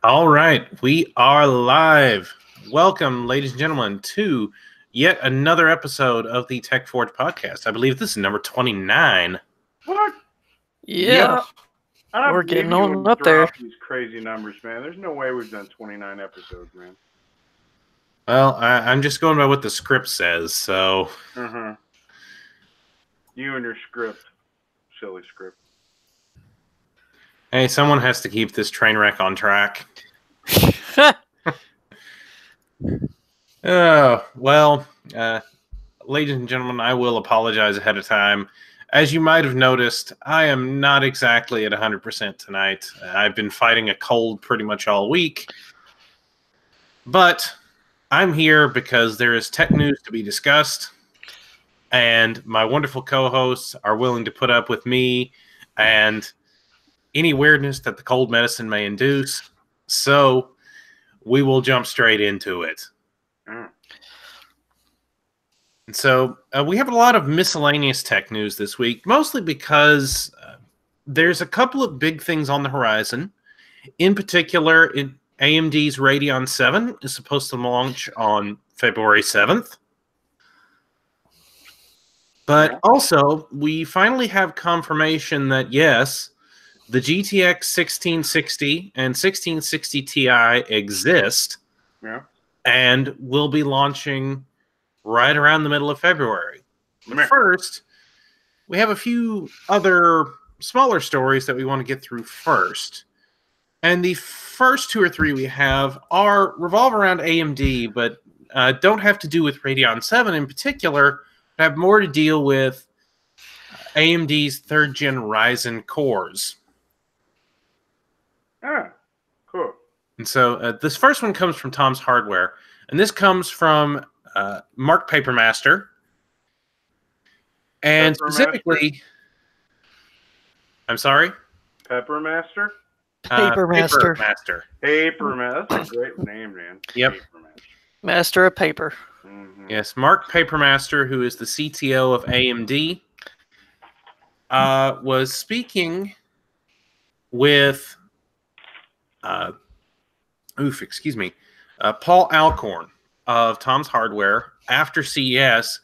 All right, we are live. Welcome, ladies and gentlemen, to yet another episode of the TechForge podcast. I believe this is number 29. What? Yeah. We're getting on up there. These crazy numbers, man. There's no way we've done 29 episodes, man. Well, I'm just going by what the script says, so... You and your script. Silly script. Hey, someone has to keep this train wreck on track. Well, ladies and gentlemen, I will apologize ahead of time. As you might have noticed, I am not exactly at 100% tonight. I've been fighting a cold pretty much all week. But I'm here because there is tech news to be discussed. And my wonderful co-hosts are willing to put up with me and any weirdness that the cold medicine may induce. So we will jump straight into it. And so we have a lot of miscellaneous tech news this week, mostly because there's a couple of big things on the horizon. In particular, AMD's Radeon 7 is supposed to launch on February 7th. But also, we finally have confirmation that, yes, the GTX 1660 and 1660 Ti exist and will be launching right around the middle of February. First, we have a few other smaller stories that we want to get through first. And the first two or three we have revolve around AMD, but don't have to do with Radeon 7 in particular, but have more to deal with AMD's third-gen Ryzen cores. Cool. And so this first one comes from Tom's Hardware, and this comes from Mark Papermaster. And specifically... I'm sorry? Peppermaster? Papermaster. Papermaster. That's a great name, man. Yep. Master of paper. Yes, Mark Papermaster, who is the CTO of AMD, was speaking with... Paul Alcorn of Tom's Hardware after CES,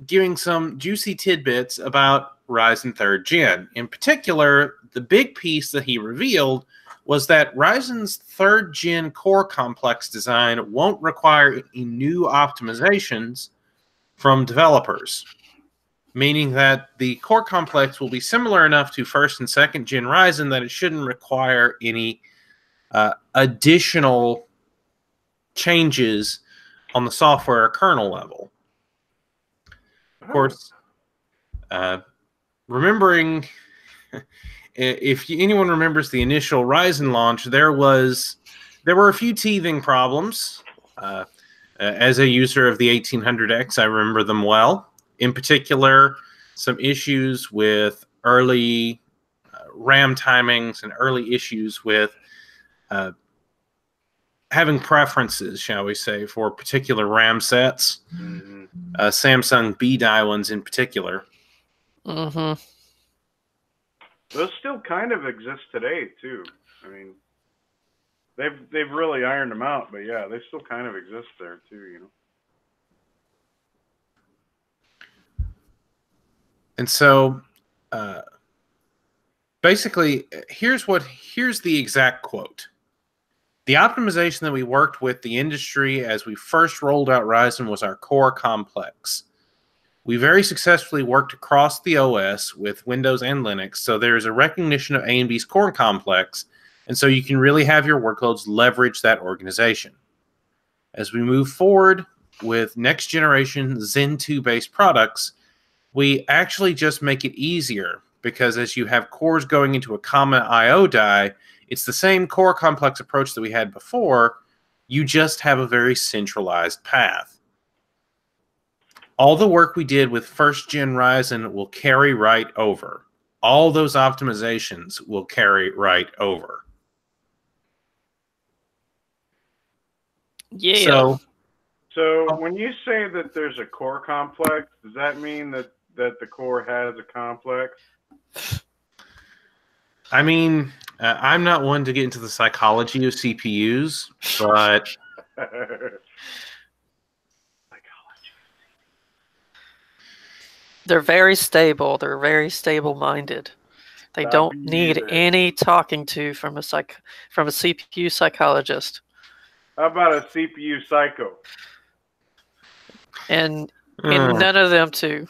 giving some juicy tidbits about Ryzen 3rd Gen. In particular, the big piece that he revealed was that Ryzen's 3rd Gen core complex design won't require any new optimizations from developers, meaning that the core complex will be similar enough to 1st and 2nd Gen Ryzen that it shouldn't require any additional changes on the software or kernel level. Of course, remembering, if anyone remembers the initial Ryzen launch, there were a few teething problems. As a user of the 1800X, I remember them well. In particular, some issues with early RAM timings and early issues with having preferences, shall we say, for particular RAM sets. Samsung B-die ones in particular. Those still kind of exist today, too. I mean, they've really ironed them out, but yeah, they still kind of exist there, too, you know. And so, basically, here's the exact quote. The optimization that we worked with the industry as we first rolled out Ryzen was our core complex. We very successfully worked across the OS with Windows and Linux, so there is a recognition of AMD's core complex, and so you can really have your workloads leverage that organization. As we move forward with next generation Zen 2 based products, we actually just make it easier, because as you have cores going into a common I/O die, it's the same core complex approach that we had before. You just have a very centralized path. All the work we did with first gen Ryzen will carry right over. All those optimizations will carry right over. Yeah. So when you say that there's a core complex, does that mean that the core has a complex? I mean, I'm not one to get into the psychology of CPUs, but they're very stable. They're very stable-minded. They don't need any talking to from a CPU psychologist. How about a CPU psycho? And none of them too.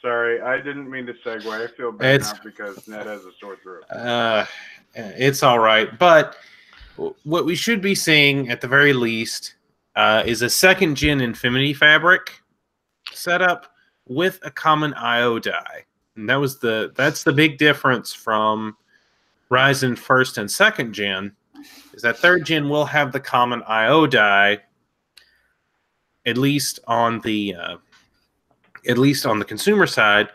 Sorry, I didn't mean to segue. I feel bad now because Ned has a sore throat. It's all right. But what we should be seeing at the very least is a second-gen Infinity Fabric setup with a common I/O die. And that's the big difference from Ryzen first and second gen, is that third gen will have the common I/O die, at least on the consumer side.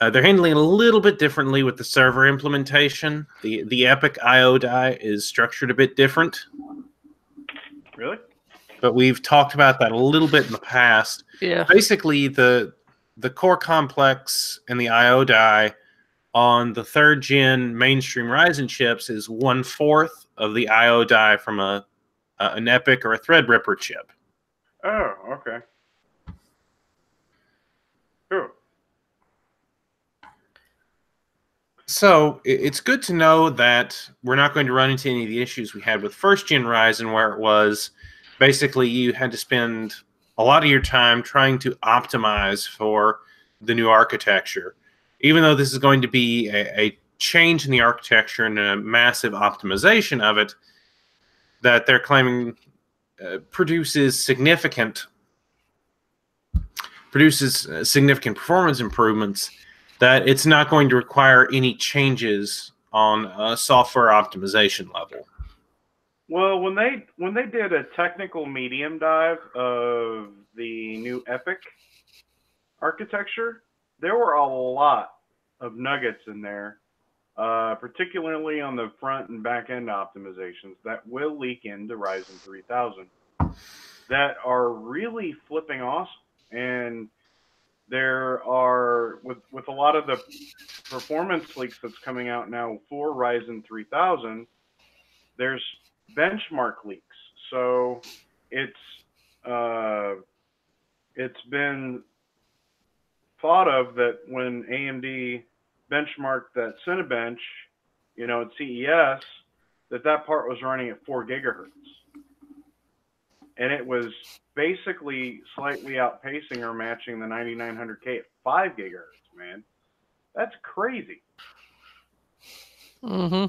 They're handling it a little bit differently with the server implementation. The Epic I/O die is structured a bit different. Really? But we've talked about that a little bit in the past. Yeah. Basically, the core complex and the I/O die on the third gen mainstream Ryzen chips is 1/4 of the I/O die from an Epic or a Threadripper chip. Oh, okay. Cool. So it's good to know that we're not going to run into any of the issues we had with first gen Ryzen, where it was basically you had to spend a lot of your time trying to optimize for the new architecture. Even though this is going to be a change in the architecture and a massive optimization of it, that they're claiming produces significant performance improvements, that it's not going to require any changes on a software optimization level. Well, when they did a technical medium dive of the new Epic architecture, there were a lot of nuggets in there, particularly on the front and back end optimizations that will leak into Ryzen 3000 that are really flipping awesome. And there are, with a lot of the performance leaks that's coming out now for Ryzen 3000, there's benchmark leaks. So it's been thought of that when AMD benchmarked that Cinebench, at CES, that part was running at 4 gigahertz. And it was basically slightly outpacing or matching the 9900K at 5 gigahertz, man. That's crazy. Mm-hmm.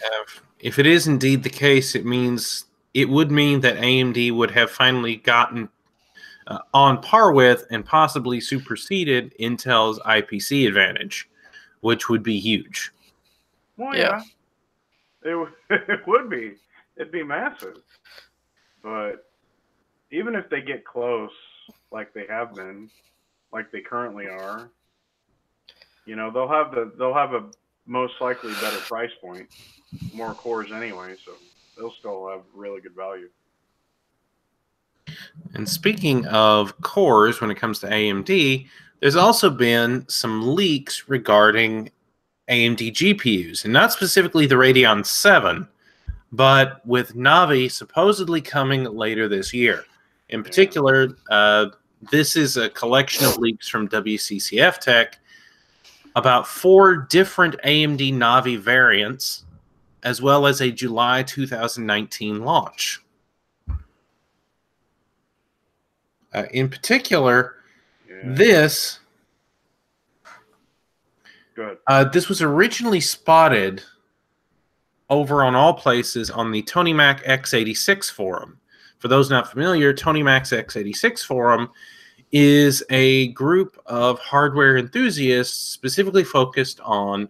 If it is indeed the case, it would mean that AMD would have finally gotten on par with and possibly superseded Intel's IPC advantage, which would be huge. Well, yeah. It would be. It'd be massive. But even if they get close, like they have been, like they currently are, they'll have a most likely better price point, more cores anyway, so they'll still have really good value. And speaking of cores, when it comes to AMD, there's also been some leaks regarding AMD GPUs, and not specifically the Radeon 7, but with Navi supposedly coming later this year. In particular, this is a collection of leaks from WCCF Tech about 4 different AMD Navi variants, as well as a July 2019 launch. In particular, this was originally spotted over on All Places on the Tony Mac x86 forum. For those not familiar, Tony Mac's x86 forum is a group of hardware enthusiasts specifically focused on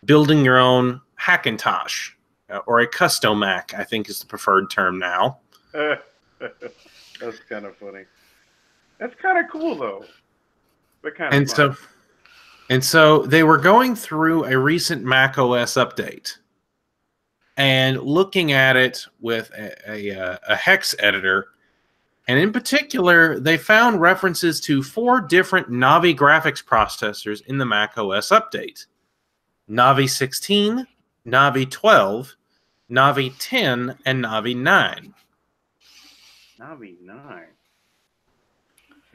building your own Hackintosh, or a custom Mac, I think is the preferred term now. That's kind of funny. That's kind of cool, though. But kind of fun. And so they were going through a recent Mac OS update and looking at it with a hex editor. And in particular, they found references to 4 different Navi graphics processors in the Mac OS update. Navi 16, Navi 12, Navi 10, and Navi 9. Navi 9.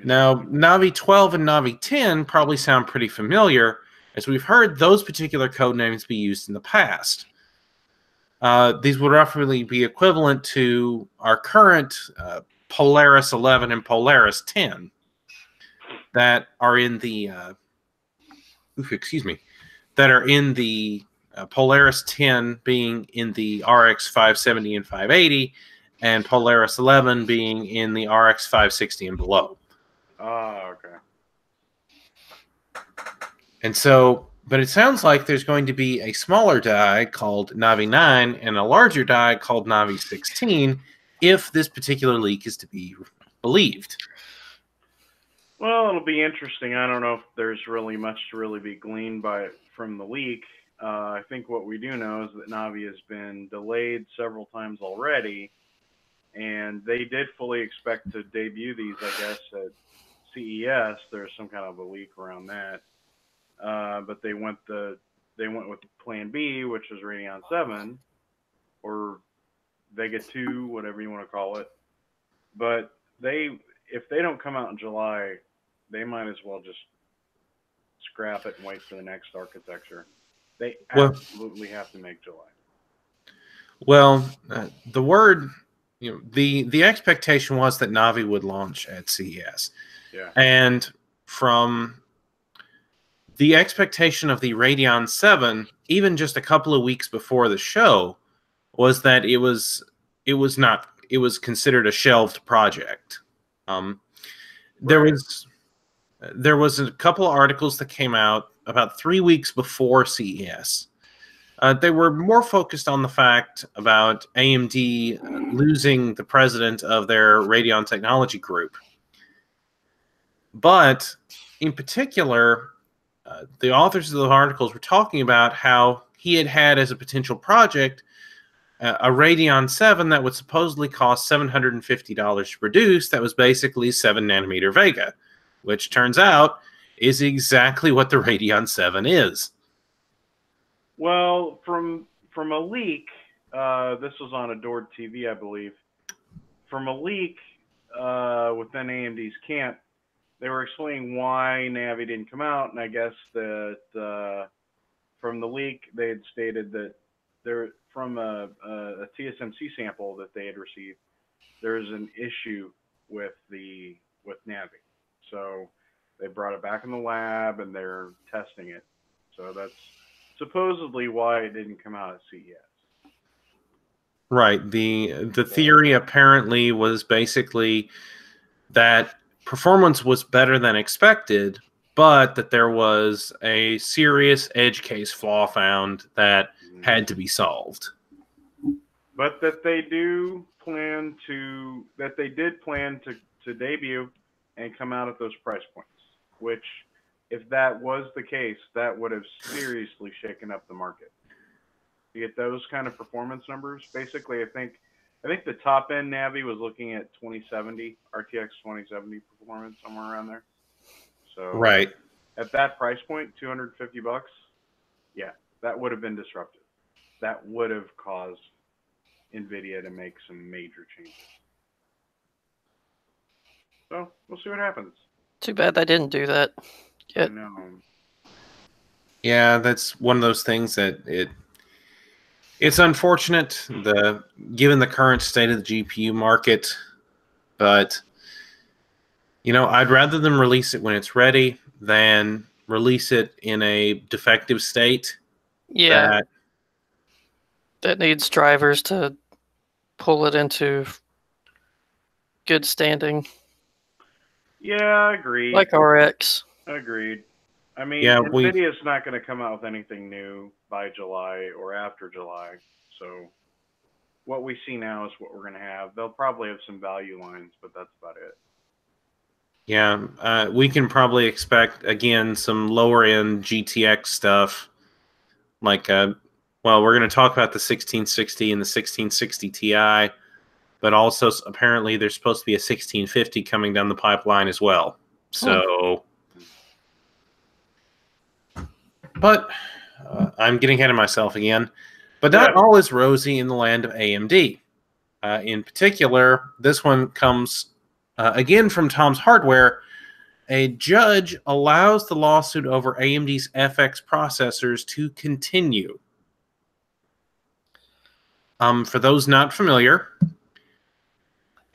Now, Navi 12 and Navi 10 probably sound pretty familiar, as we've heard those particular code names be used in the past. These would roughly be equivalent to our current Polaris 11 and Polaris 10 that are in the Polaris 10 being in the RX 570 and 580, and Polaris 11 being in the RX 560 and below. Oh, okay. And so, but it sounds like there's going to be a smaller die called Navi 9 and a larger die called Navi 16 if this particular leak is to be believed. Well, it'll be interesting. I don't know if there's really much to really be gleaned from the leak. I think what we do know is that Navi has been delayed several times already, and they did fully expect to debut these, I guess, at CES. There's some kind of a leak around that, but they went with Plan B, which was Radeon 7 or Vega 2, whatever you want to call it. But if they don't come out in July, they might as well just scrap it and wait for the next architecture. They absolutely have to make July. Well, the expectation was that Navi would launch at CES. Yeah. And from the expectation of the Radeon 7, even just a couple of weeks before the show, was that it was considered a shelved project. There was a couple of articles that came out about 3 weeks before CES. They were more focused on the fact about AMD losing the president of their Radeon Technology Group. But in particular, the authors of the articles were talking about how he had as a potential project a Radeon 7 that would supposedly cost $750 to produce. That was basically 7-nanometer Vega, which turns out is exactly what the Radeon 7 is. Well, from a leak, this was on Adored TV, I believe. From a leak within AMD's camp, they were explaining why Navi didn't come out, and I guess that from the leak, they had stated that from a TSMC sample that they had received, there's an issue with Navi. So they brought it back in the lab, and they're testing it. So that's supposedly why it didn't come out at CES. Right. The theory apparently was basically that performance was better than expected, but that there was a serious edge case flaw found that had to be solved. But that they did plan to debut and come out at those price points, which, if that was the case, that would have seriously shaken up the market. To get those kind of performance numbers, basically, I think the top end Navi was looking at 2070 RTX 2070 performance, somewhere around there. So right at that price point, $250, yeah, that would have been disruptive. That would have caused Nvidia to make some major changes. So we'll see what happens. Too bad they didn't do that yet. I know. Yeah, that's one of those things that it's unfortunate, given the current state of the GPU market, but I'd rather them release it when it's ready than release it in a defective state. Yeah. That needs drivers to pull it into good standing. Yeah, agreed. Like RX. Agreed. I mean, yeah, Nvidia's not going to come out with anything new by July or after July. So what we see now is what we're going to have. They'll probably have some value lines, but that's about it. Yeah, we can probably expect, again, some lower-end GTX stuff. Like, we're going to talk about the 1660 and the 1660 Ti, but also apparently there's supposed to be a 1650 coming down the pipeline as well. So, but I'm getting ahead of myself again. But Yeah. not all is rosy in the land of AMD. In particular, this one comes again from Tom's Hardware. A judge allows the lawsuit over AMD's FX processors to continue. For those not familiar,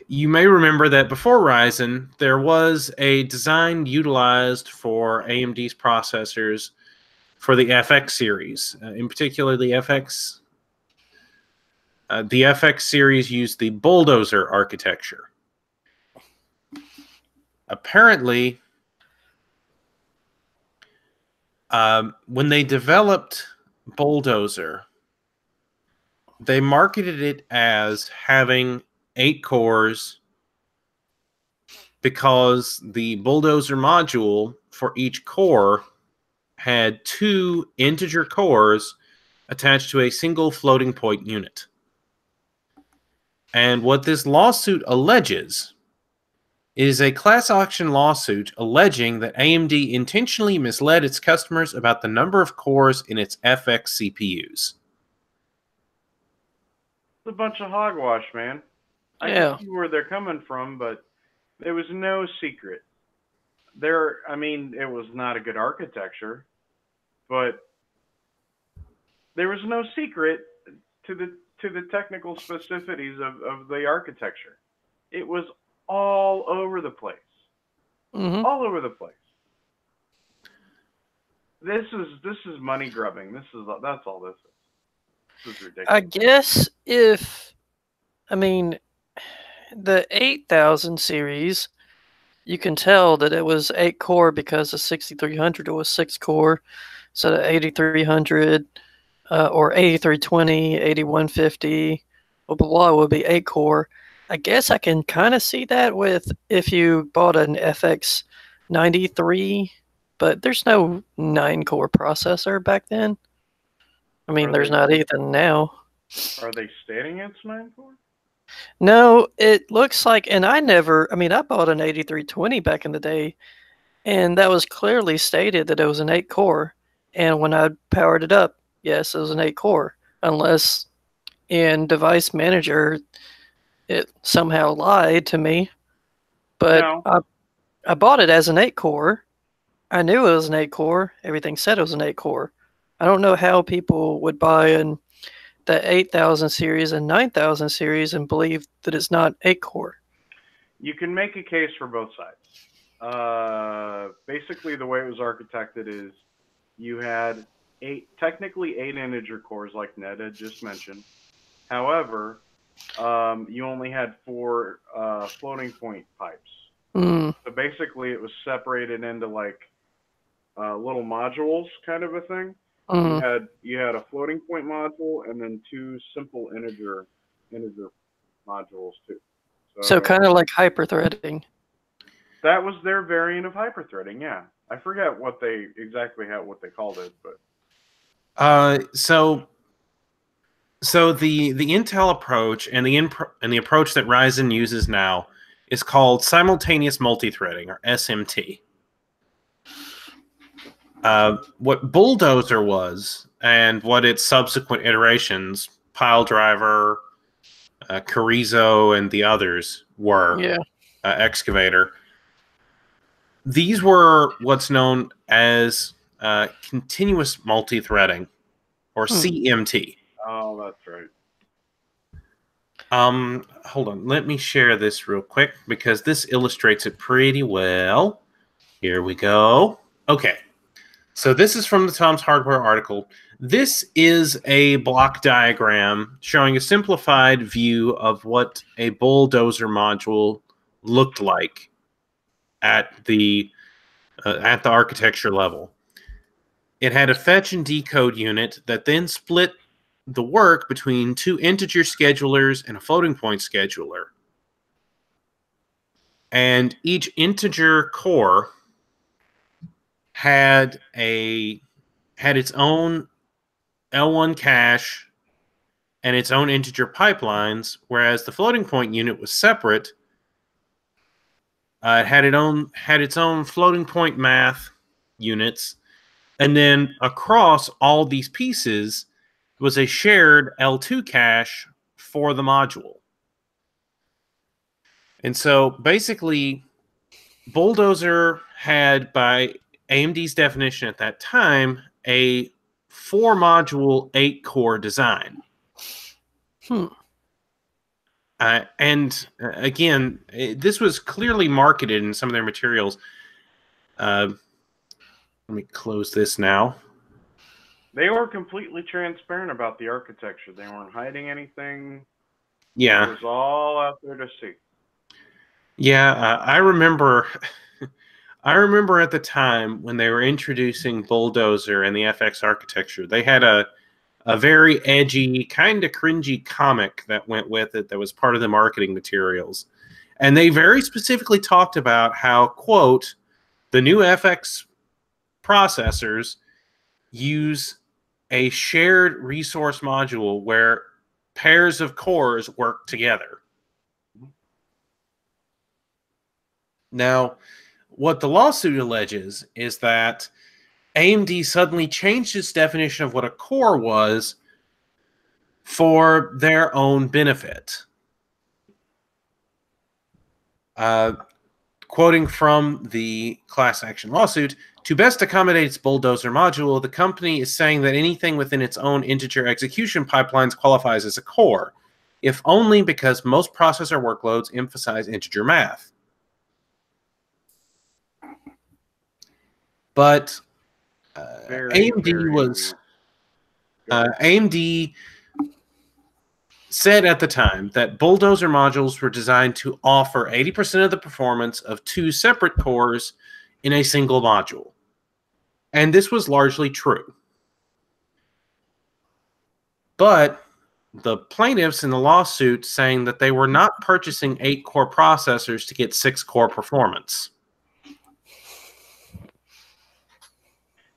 you may remember that before Ryzen, there was a design utilized for AMD's processors for the FX series. In particular, the FX series used the bulldozer architecture. Apparently, when they developed bulldozer, they marketed it as having 8 cores because the bulldozer module for each core had 2 integer cores attached to a single floating point unit. And what this lawsuit alleges is a class action lawsuit alleging that AMD intentionally misled its customers about the number of cores in its FX CPUs. It's a bunch of hogwash, man. I can see where they're coming from, but there was no secret. I mean, it was not a good architecture, but there was no secret to the technical specificities of the architecture. It was all over the place. All over the place. This is money grubbing. That's all this is. This is ridiculous. I guess the 8000 series, you can tell that it was 8 core because the 6300 was 6 core, so the 8300 or 8320, 8150, blah blah blah would be 8 core. I guess I can kind of see that with if you bought an FX 93, but there's no 9 core processor back then. I mean, there's not even now. Are they stating it's 9 core? No, it looks like, and I bought an 8320 back in the day, and that was clearly stated that it was an 8 core. And when I powered it up, yes, it was an 8 core, unless in Device Manager it somehow lied to me. But No. I bought it as an 8 core. I knew it was an 8 core. Everything said it was an 8 core. I don't know how people would buy the 8000 series and 9000 series and believe that it's not 8 core. You can make a case for both sides. Basically, the way it was architected is you had technically 8 integer cores, like Ned had just mentioned. However, you only had 4 floating point pipes. So basically, it was separated into like little modules, kind of a thing. You had a floating point module and then 2 simple integer modules too. So kind of like hyperthreading. That was their variant of hyperthreading. Yeah, I forget what they called it, but so the Intel approach and the approach that Ryzen uses now is called simultaneous multithreading, or SMT. What Bulldozer was, and what its subsequent iterations, Piledriver, Carrizo, and the others were, Excavator, these were what's known as continuous multithreading, or CMT. Oh, that's right. Hold on. Let me share this real quick because this illustrates it pretty well. Here we go. Okay. So this is from the Tom's Hardware article. This is a block diagram showing a simplified view of what a bulldozer module looked like at the architecture level. It had a fetch and decode unit that then split the work between 2 integer schedulers and a floating point scheduler. And each integer core had its own L1 cache and its own integer pipelines, whereas the floating point unit was separate. It had its own floating point math units And then across all these pieces was a shared L2 cache for the module. And so basically, Bulldozer had, by AMD's definition at that time, a 4-module, 8-core design. And again, this was clearly marketed in some of their materials. Let me close this now. They were completely transparent about the architecture. They weren't hiding anything. Yeah. It was all out there to see. Yeah, I remember. I remember at the time when they were introducing Bulldozer and the FX architecture, they had a very edgy, kind of cringy comic that went with it that was part of the marketing materials. And they very specifically talked about how, quote, the new FX processors use a shared resource module where pairs of cores work together. Now, what the lawsuit alleges is that AMD suddenly changed its definition of what a core was for their own benefit. Quoting from the class action lawsuit, to best accommodate its Bulldozer module, the company is saying that anything within its own integer execution pipelines qualifies as a core, if only because most processor workloads emphasize integer math. But AMD said at the time that Bulldozer modules were designed to offer 80% of the performance of 2 separate cores in a single module. And this was largely true. But the plaintiffs in the lawsuit saying that they were not purchasing 8-core processors to get 6-core performance.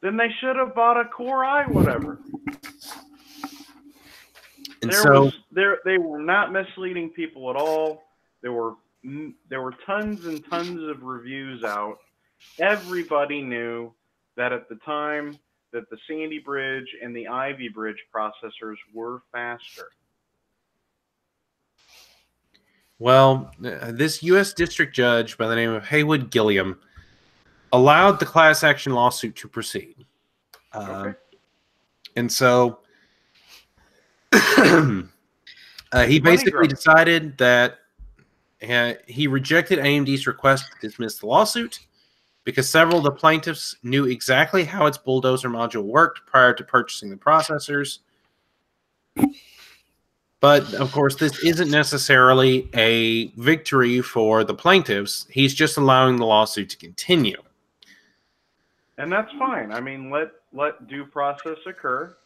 Then they should have bought a Core i whatever. And they were not misleading people at all. There were tons and tons of reviews out. Everybody knew that at the time that the Sandy Bridge and the Ivy Bridge processors were faster. Well, this U.S. district judge by the name of Haywood Gilliam allowed the class action lawsuit to proceed. Okay. And so he basically decided that he rejected AMD's request to dismiss the lawsuit because several of the plaintiffs knew exactly how its Bulldozer module worked prior to purchasing the processors. But, of course, this isn't necessarily a victory for the plaintiffs. He's just allowing the lawsuit to continue. And that's fine. I mean, let due process occur.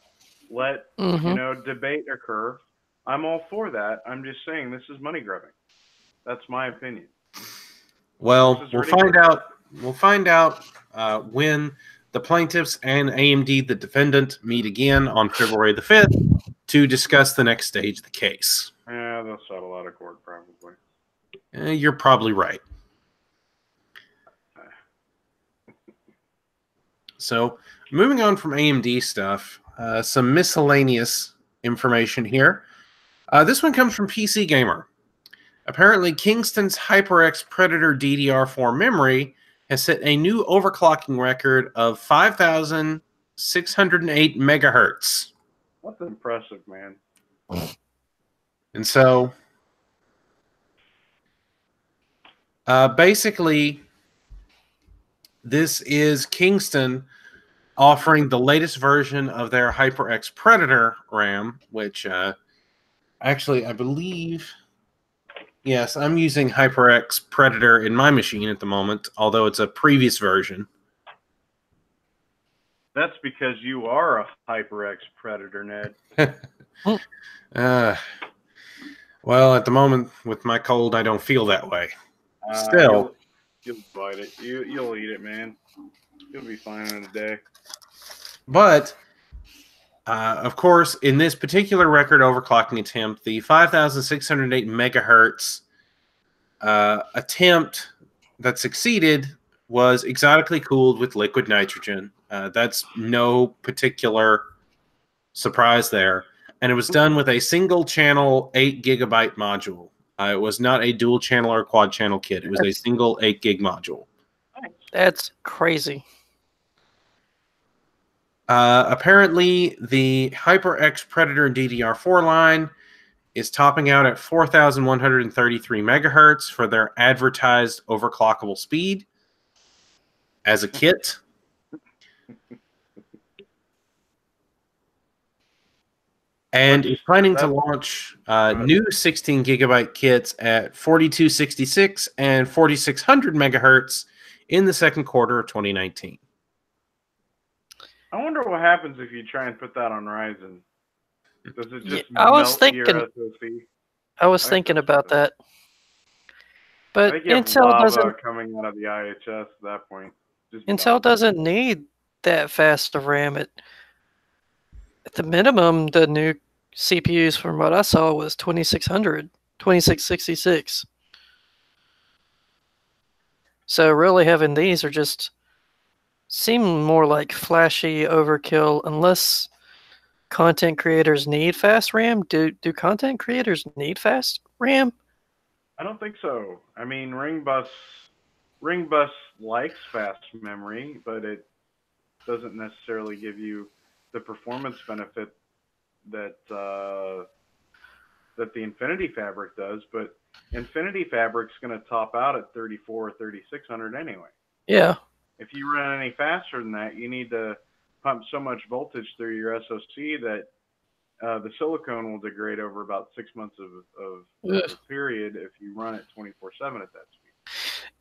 Let debate occur. I'm all for that. I'm just saying this is money grubbing. That's my opinion. Well, we'll find out. We'll find out when the plaintiffs and AMD, the defendant, meet again on February the 5th to discuss the next stage of the case. Yeah, they'll settle out of court probably. You're probably right. So, moving on from AMD stuff, some miscellaneous information here. This one comes from PC Gamer. Apparently, Kingston's HyperX Predator DDR4 memory has set a new overclocking record of 5,608 megahertz. That's impressive, man. And so, basically, this is Kingston offering the latest version of their HyperX Predator RAM, which actually, I believe... Yes, I'm using HyperX Predator in my machine at the moment, although it's a previous version. That's because you are a HyperX Predator, Ned. Well, at the moment, with my cold, I don't feel that way. Still. You'll bite it. You'll eat it, man. You'll be fine in a day. But, of course, in this particular record overclocking attempt, the 5,608 megahertz attempt that succeeded was exotically cooled with liquid nitrogen That's no particular surprise there. And it was done with a single channel 8 gigabyte module. It was not a dual channel or quad channel kit. It was a single 8 gig module. That's crazy. Apparently, the HyperX Predator DDR4 line is topping out at 4,133 megahertz for their advertised overclockable speed as a kit. And is planning to launch new 16 gigabyte kits at 4266 and 4600 megahertz in the second quarter of 2019. I wonder what happens if you try and put that on Ryzen. Does it just your SoC? I was thinking about that. But Intel doesn't coming out of the IHS at that point. Intel doesn't need that fast of RAM. At the minimum, the new CPUs from what I saw was 2600, 2666. So really having these are just seem more like flashy overkill unless content creators need fast RAM. Do content creators need fast RAM? I don't think so. I mean, Ring Bus likes fast memory, but it doesn't necessarily give you the performance benefit that the Infinity Fabric does. But Infinity Fabric's going to top out at 34 or 3600 anyway. Yeah. If you run any faster than that, you need to pump so much voltage through your SoC that the silicone will degrade over about 6 months of period if you run it 24/7 at that speed.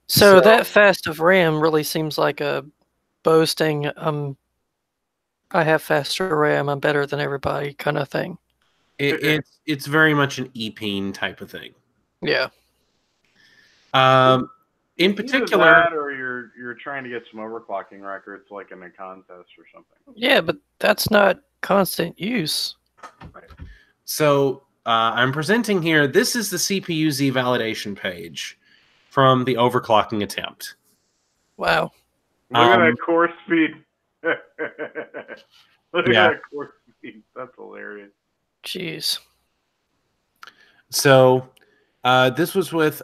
So that fast of RAM really seems like a boasting, I have faster RAM, I'm better than everybody kind of thing. It's very much an EPEAN type of thing. Yeah. In particular, either that or you're trying to get some overclocking records like in a contest or something. Yeah, but that's not constant use. Right. So I'm presenting here, this is the CPU-Z validation page from the overclocking attempt. Wow. Look at that core speed. Look at that core speed. That's hilarious. Jeez. So this was with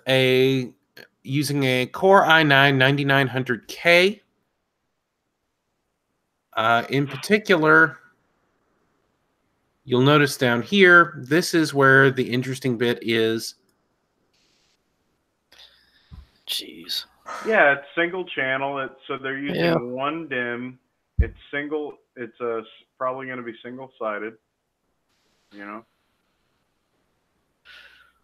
using a Core i9 9900K. In particular, you'll notice down here, this is where the interesting bit is. Jeez. Yeah, it's single channel. So they're using one DIMM. It's single. It's probably going to be single-sided. You know.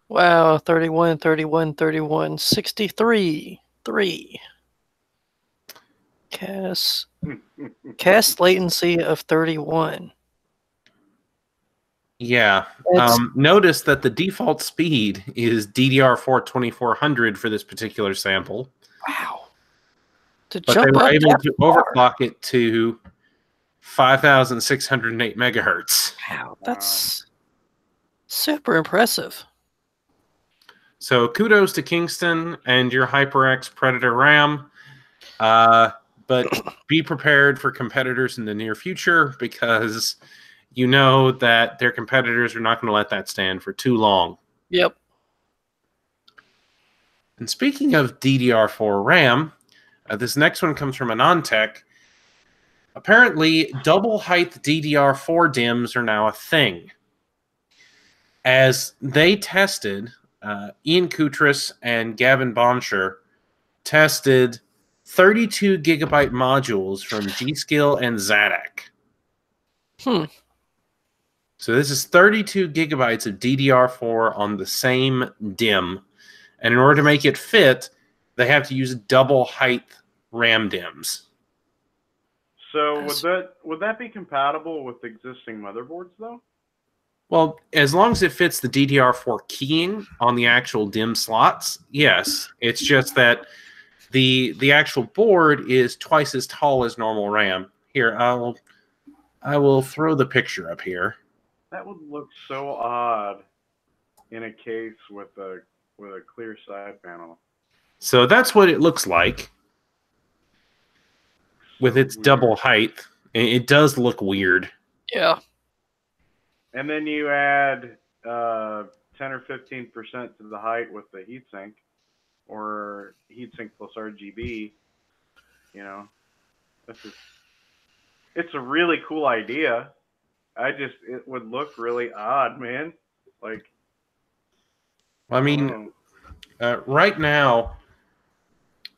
Wow, 31, 31, 31, 63, 3. Cast latency of 31. Yeah. Notice that the default speed is DDR4 2400 for this particular sample. Wow. But they were able to overclock it to 5,608 megahertz. Wow, that's super impressive. So kudos to Kingston and your HyperX Predator RAM. But be prepared for competitors in the near future because you know that their competitors are not going to let that stand for too long. Yep. And speaking of DDR4 RAM, this next one comes from AnandTech. Apparently, double height DDR4 DIMMs are now a thing. As they tested, Ian Koutras and Gavin Baumscher tested 32 gigabyte modules from G.Skill and Zadak. So this is 32 gigabytes of DDR4 on the same DIMM. And in order to make it fit, they have to use double height RAM DIMMs. So would that be compatible with existing motherboards though? Well, as long as it fits the DDR4 keying on the actual DIMM slots, yes. It's just that the actual board is twice as tall as normal RAM. Here, I will throw the picture up here. That would look so odd in a case with a clear side panel. So that's what it looks like. with its double height. It does look weird. Yeah. And then you add 10 or 15% to the height with the heatsink, or heatsink plus RGB. You know, it's a really cool idea. It would look really odd, man. Like, I mean, right now,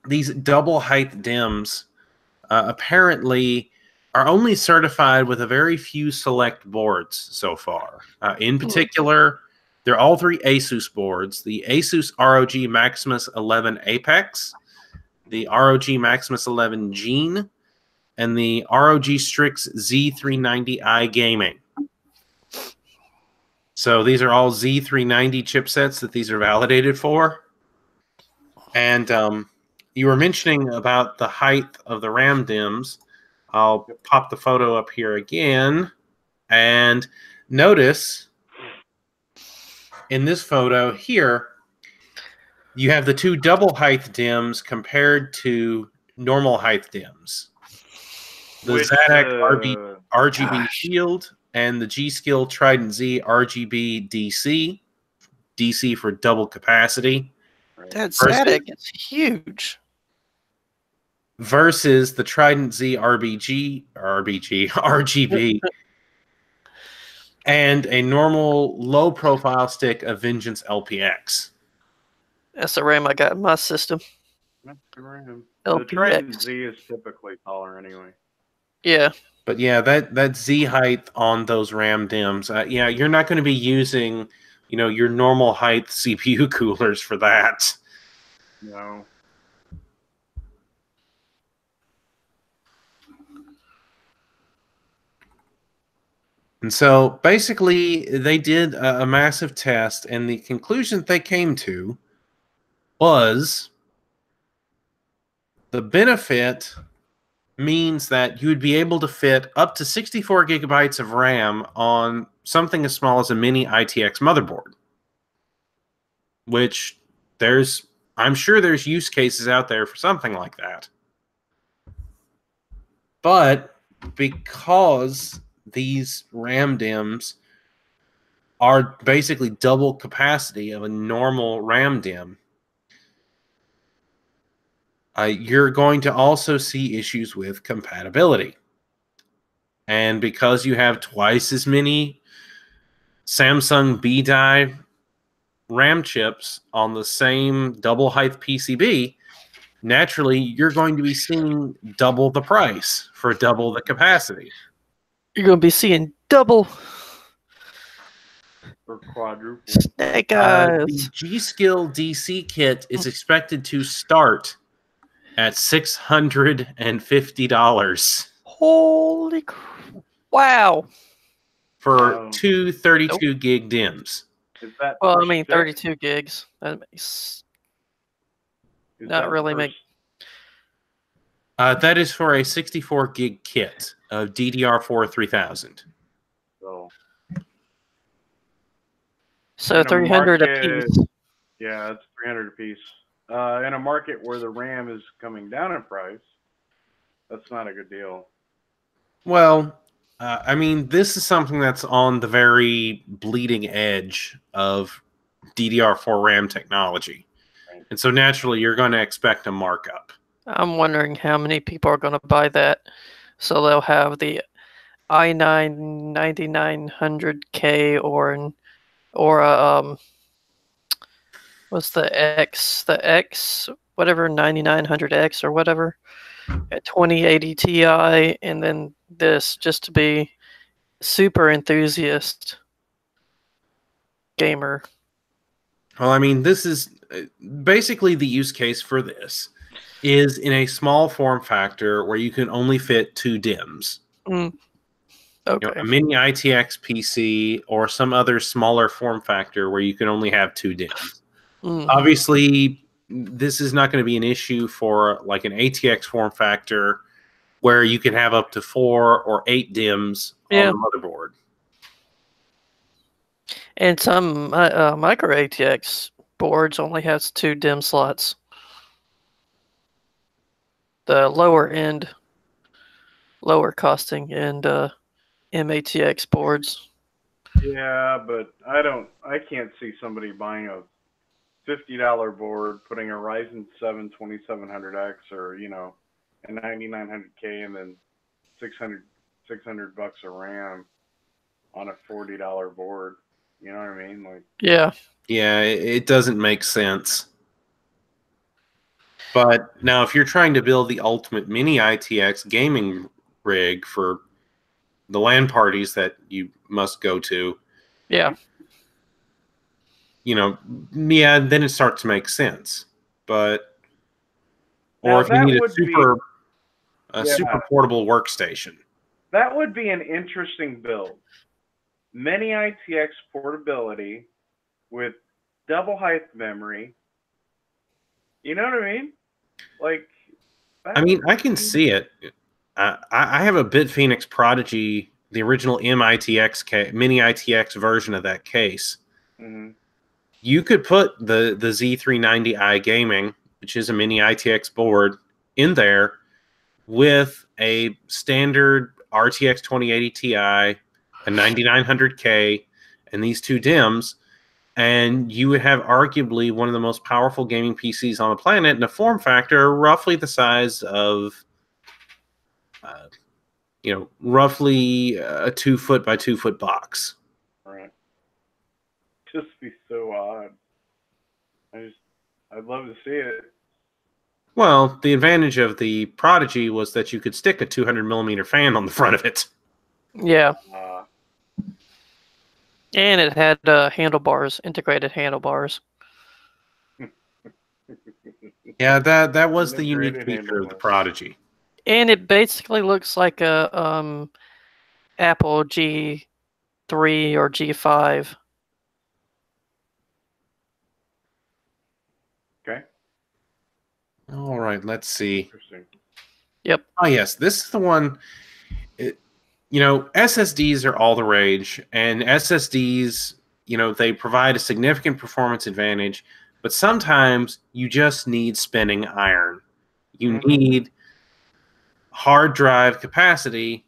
these double height DIMMs apparently are only certified with a very few select boards so far. In particular, they're all three Asus boards: the Asus ROG Maximus 11 Apex, the ROG Maximus 11 Gene, and the ROG Strix Z390i Gaming. So these are all Z390 chipsets that these are validated for. And you were mentioning about the height of the RAM DIMMs. I'll pop the photo up here again. And notice in this photo here, you have the two double height DIMMs compared to normal height DIMMs. The ZADAC RGB Shield and the G-Skill Trident Z RGB DC. DC for double capacity. That ZADAC is huge. Versus the Trident Z RGB, and a normal low profile stick of Vengeance LPX. That's the RAM I got in my system. That's the RAM. LPX. The Trident Z is typically taller anyway. Yeah. But yeah, that Z height on those RAM DIMMs, yeah, you're not going to be using, your normal height CPU coolers for that. No. And so basically, they did a massive test, and the conclusion they came to was the benefit means that you would be able to fit up to 64 gigabytes of RAM on something as small as a mini ITX motherboard, which I'm sure there's use cases out there for something like that. But because these RAM DIMMs are basically double capacity of a normal RAM DIMM, you're going to also see issues with compatibility. And because you have twice as many Samsung B-die RAM chips on the same double height PCB, naturally you're going to be seeing double the price for double the capacity. You're going to be seeing double or quadruple. Snake eyes. The G-Skill DC kit is expected to start at $650. Holy wow. For two 32 gig DIMMs. Is that well, I mean, 32 gigs. That makes not really make. That is for a 64 gig kit of DDR4 3000. So 300 a piece. Yeah, it's 300 a piece. In a market where the RAM is coming down in price, that's not a good deal. Well, I mean, this is something that's on the very bleeding edge of DDR4 RAM technology. Right. And so naturally, you're going to expect a markup. I'm wondering how many people are going to buy that. So they'll have the i9 9900K or what's the X, whatever, 9900X or whatever, at 2080 Ti, and then this just to be super enthusiast gamer. Well, I mean, this is basically the use case for this is in a small form factor where you can only fit two DIMMs. Okay. A mini ITX PC or some other smaller form factor where you can only have two DIMMs. Obviously, this is not going to be an issue for like an ATX form factor where you can have up to 4 or 8 DIMMs on the motherboard. And some micro ATX boards only has 2 DIMM slots. The lower end lower costing and MATX boards. Yeah, but I can't see somebody buying a $50 board, putting a Ryzen 7 2700X or, a 9900K and then 600 bucks a RAM on a $40 board. You know what I mean? Like, Yeah. Yeah, it doesn't make sense. But now, if you're trying to build the ultimate mini ITX gaming rig for the LAN parties that you must go to, Yeah. yeah, then it starts to make sense. But or now if you that need would be a yeah, super portable workstation. that would be an interesting build. Mini ITX portability with double height memory. You know what I mean? Like, I mean, I can see it. I have a BitPhoenix Prodigy, the original mini ITX version of that case. Mm-hmm. You could put the Z390i Gaming, which is a mini ITX board, in there with a standard RTX 2080 Ti, a 9900K, and these two DIMMs, and you would have arguably one of the most powerful gaming PCs on the planet in a form factor roughly the size of, roughly a 2 foot by 2 foot box. Right. Just be so odd. I'd love to see it. Well, the advantage of the Prodigy was that you could stick a 200 millimeter fan on the front of it. Yeah. And it had handlebars, integrated handlebars. Yeah, that was the unique feature of the Prodigy. And it basically looks like a Apple G3 or G5. Okay. All right, let's see. Interesting. Yep. Oh, yes, this is the one. SSDs are all the rage, and SSDs, they provide a significant performance advantage, but sometimes you just need spinning iron. You need hard drive capacity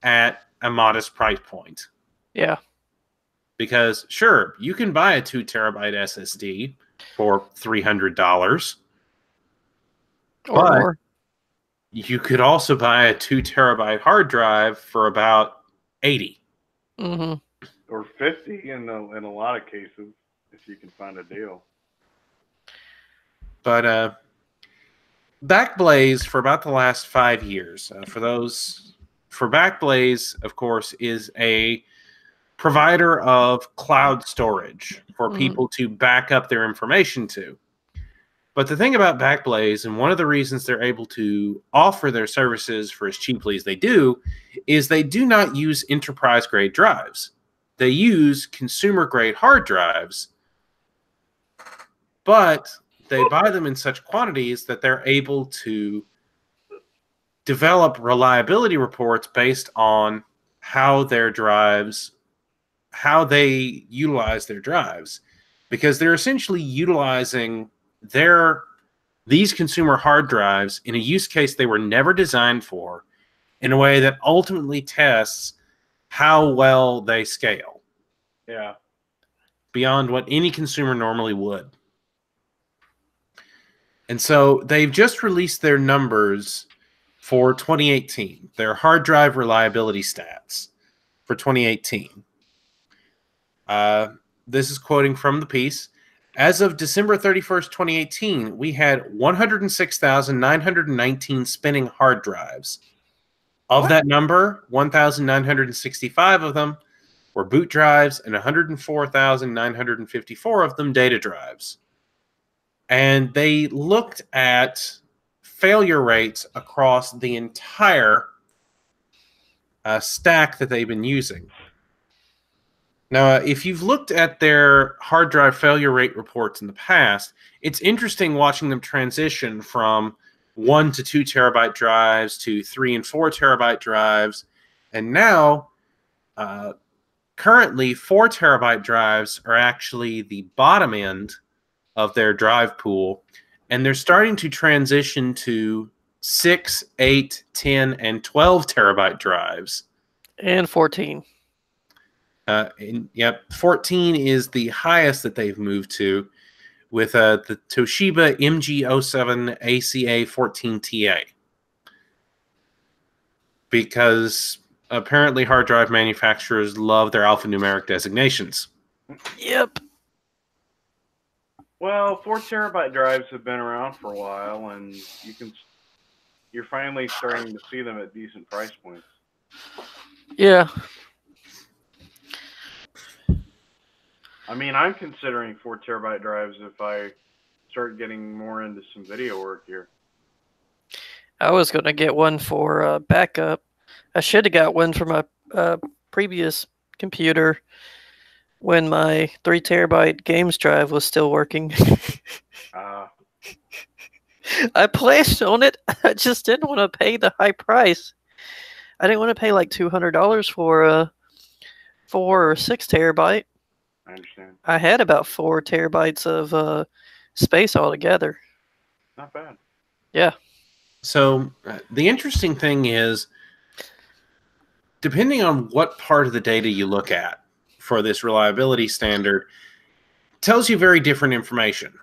at a modest price point. Yeah. Because, sure, you can buy a 2 terabyte SSD for $300. Or more. You could also buy a 2 terabyte hard drive for about $80. Mm-hmm. Or $50 in a lot of cases, if you can find a deal. But Backblaze, for about the last 5 years, Backblaze, of course, is a provider of cloud storage for people to back up their information to. But the thing about Backblaze, and one of the reasons they're able to offer their services for as cheaply as they do, is they do not use enterprise-grade drives. They use consumer-grade hard drives, but they buy them in such quantities that they're able to develop reliability reports based on how they utilize their drives, because they're essentially utilizing these consumer hard drives in a use case they were never designed for, in a way that ultimately tests how well they scale. Yeah. Beyond what any consumer normally would. And so they've just released their numbers for 2018, their hard drive reliability stats for 2018. This is quoting from the piece. As of December 31st, 2018, we had 106,919 spinning hard drives. Of that number, 1,965 of them were boot drives and 104,954 of them data drives. And they looked at failure rates across the entire stack that they've been using. Now, if you've looked at their hard drive failure rate reports in the past, it's interesting watching them transition from 1 to 2 terabyte drives to 3 and 4 terabyte drives. And now, currently, 4 terabyte drives are actually the bottom end of their drive pool. And they're starting to transition to 6, 8, 10, and 12 terabyte drives. And 14. Yep, 14 is the highest that they've moved to with the Toshiba MG07 ACA 14 TA. Because apparently hard drive manufacturers love their alphanumeric designations. Yep. Well, 4 terabyte drives have been around for a while, and you're finally starting to see them at decent price points. Yeah. I mean, I'm considering 4 terabyte drives if I start getting more into some video work here. I was going to get one for backup. I should have got one for my previous computer when my 3 terabyte games drive was still working. I planned on it. I just didn't want to pay the high price. I didn't want to pay like $200 for a 4 or 6 terabyte. I understand. I had about 4 terabytes of space altogether. Not bad. Yeah. So the interesting thing is, depending on what part of the data you look at for this reliability standard, tells you very different information.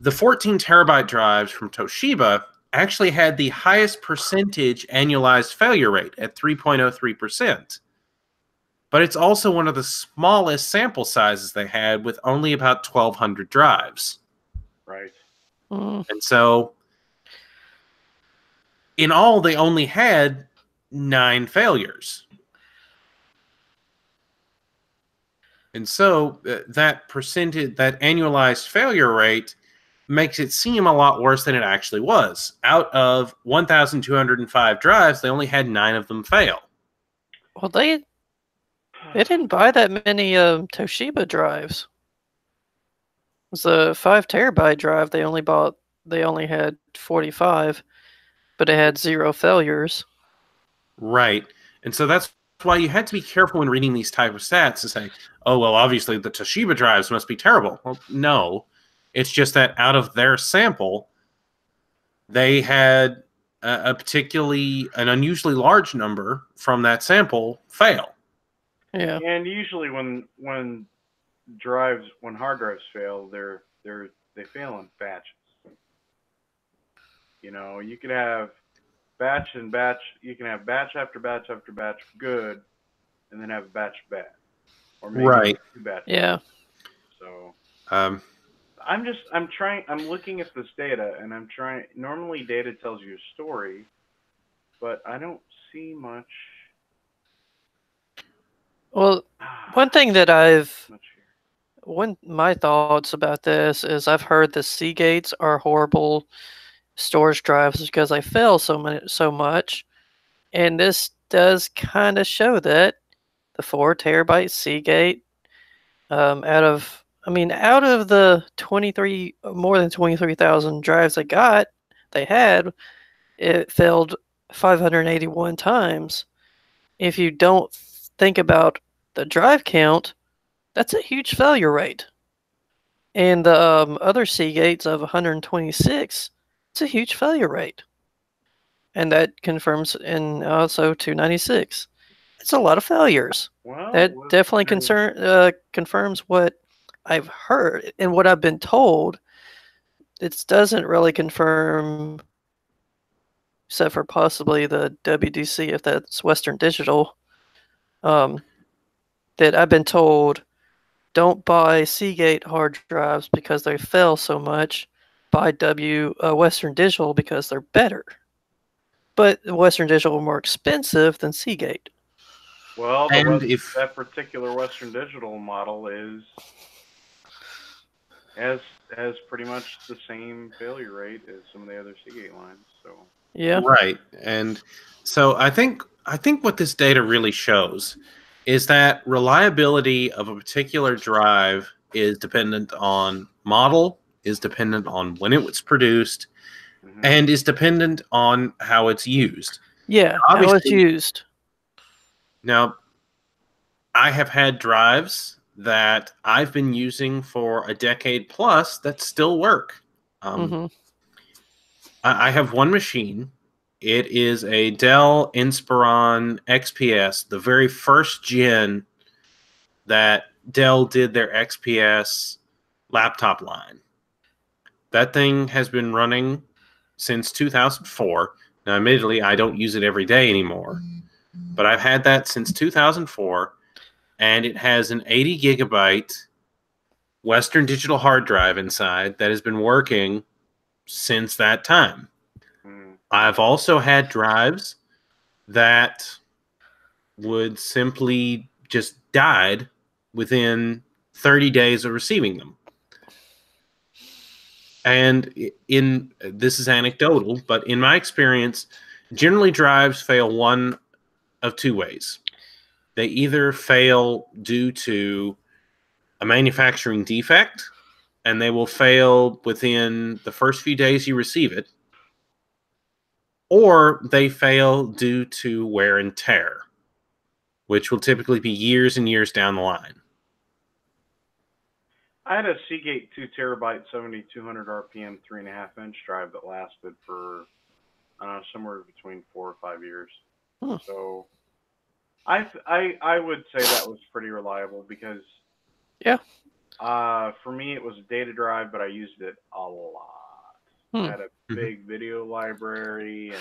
The 14 terabyte drives from Toshiba actually had the highest percentage annualized failure rate at 3.03%. But it's also one of the smallest sample sizes they had, with only about 1,200 drives. Right. And so, in all, they only had 9 failures. And so, that percentage, that annualized failure rate, makes it seem a lot worse than it actually was. Out of 1,205 drives, they only had 9 of them fail. Well, they didn't buy that many Toshiba drives. It was a 5 terabyte drive. They only had 45, but it had 0 failures. Right. And so that's why you had to be careful when reading these type of stats to say, oh, well, obviously the Toshiba drives must be terrible. Well, no. It's just that out of their sample, they had an unusually large number from that sample fail. Yeah. And usually when hard drives fail, they fail in batches. You know, you could have batch and batch. You can have batch after batch after batch good, and then have batch bad, or maybe Right. 2 batches. Yeah. So Um, I'm looking at this data, and I'm trying. Normally, data tells you a story, but I don't see much. Well, one thing that my thoughts about this is I've heard the Seagates are horrible storage drives because they fail so much, and this does kind of show that the 4 terabyte Seagate, out of the more than 23,000 drives they had, it failed 581 times. If you don't think about the drive count, that's a huge failure rate. And the other Seagates of 126, it's a huge failure rate. And that confirms in also 296. It's a lot of failures. Well, That definitely confirms what I've heard and what I've been told. It doesn't really confirm, except for possibly the WDC, if that's Western Digital, that I've been told, don't buy Seagate hard drives because they fail so much. Buy Western Digital because they're better. But Western Digital are more expensive than Seagate. Well, that particular Western Digital model has pretty much the same failure rate as some of the other Seagate lines. So yeah, right. And so I think what this data really shows is that reliability of a particular drive is dependent on model, is dependent on when it was produced, and is dependent on how it's used. Yeah, how it's used. Now, I have had drives that I've been using for a decade plus that still work. I have one machine. It is a Dell Inspiron XPS, the very first gen that Dell did their XPS laptop line. That thing has been running since 2004. Now, admittedly, I don't use it every day anymore, but I've had that since 2004, and it has an 80 gigabyte Western Digital hard drive inside that has been working since that time. I've also had drives that would simply just died within 30 days of receiving them. And this is anecdotal, but in my experience, generally drives fail one of two ways. They either fail due to a manufacturing defect, and they will fail within the first few days you receive it, or they fail due to wear and tear, which will typically be years and years down the line. I had a Seagate 2 terabyte 7200 RPM 3.5-inch drive that lasted for somewhere between 4 or 5 years. So I would say that was pretty reliable because for me it was a data drive, but I used it a lot. I had a big video library, and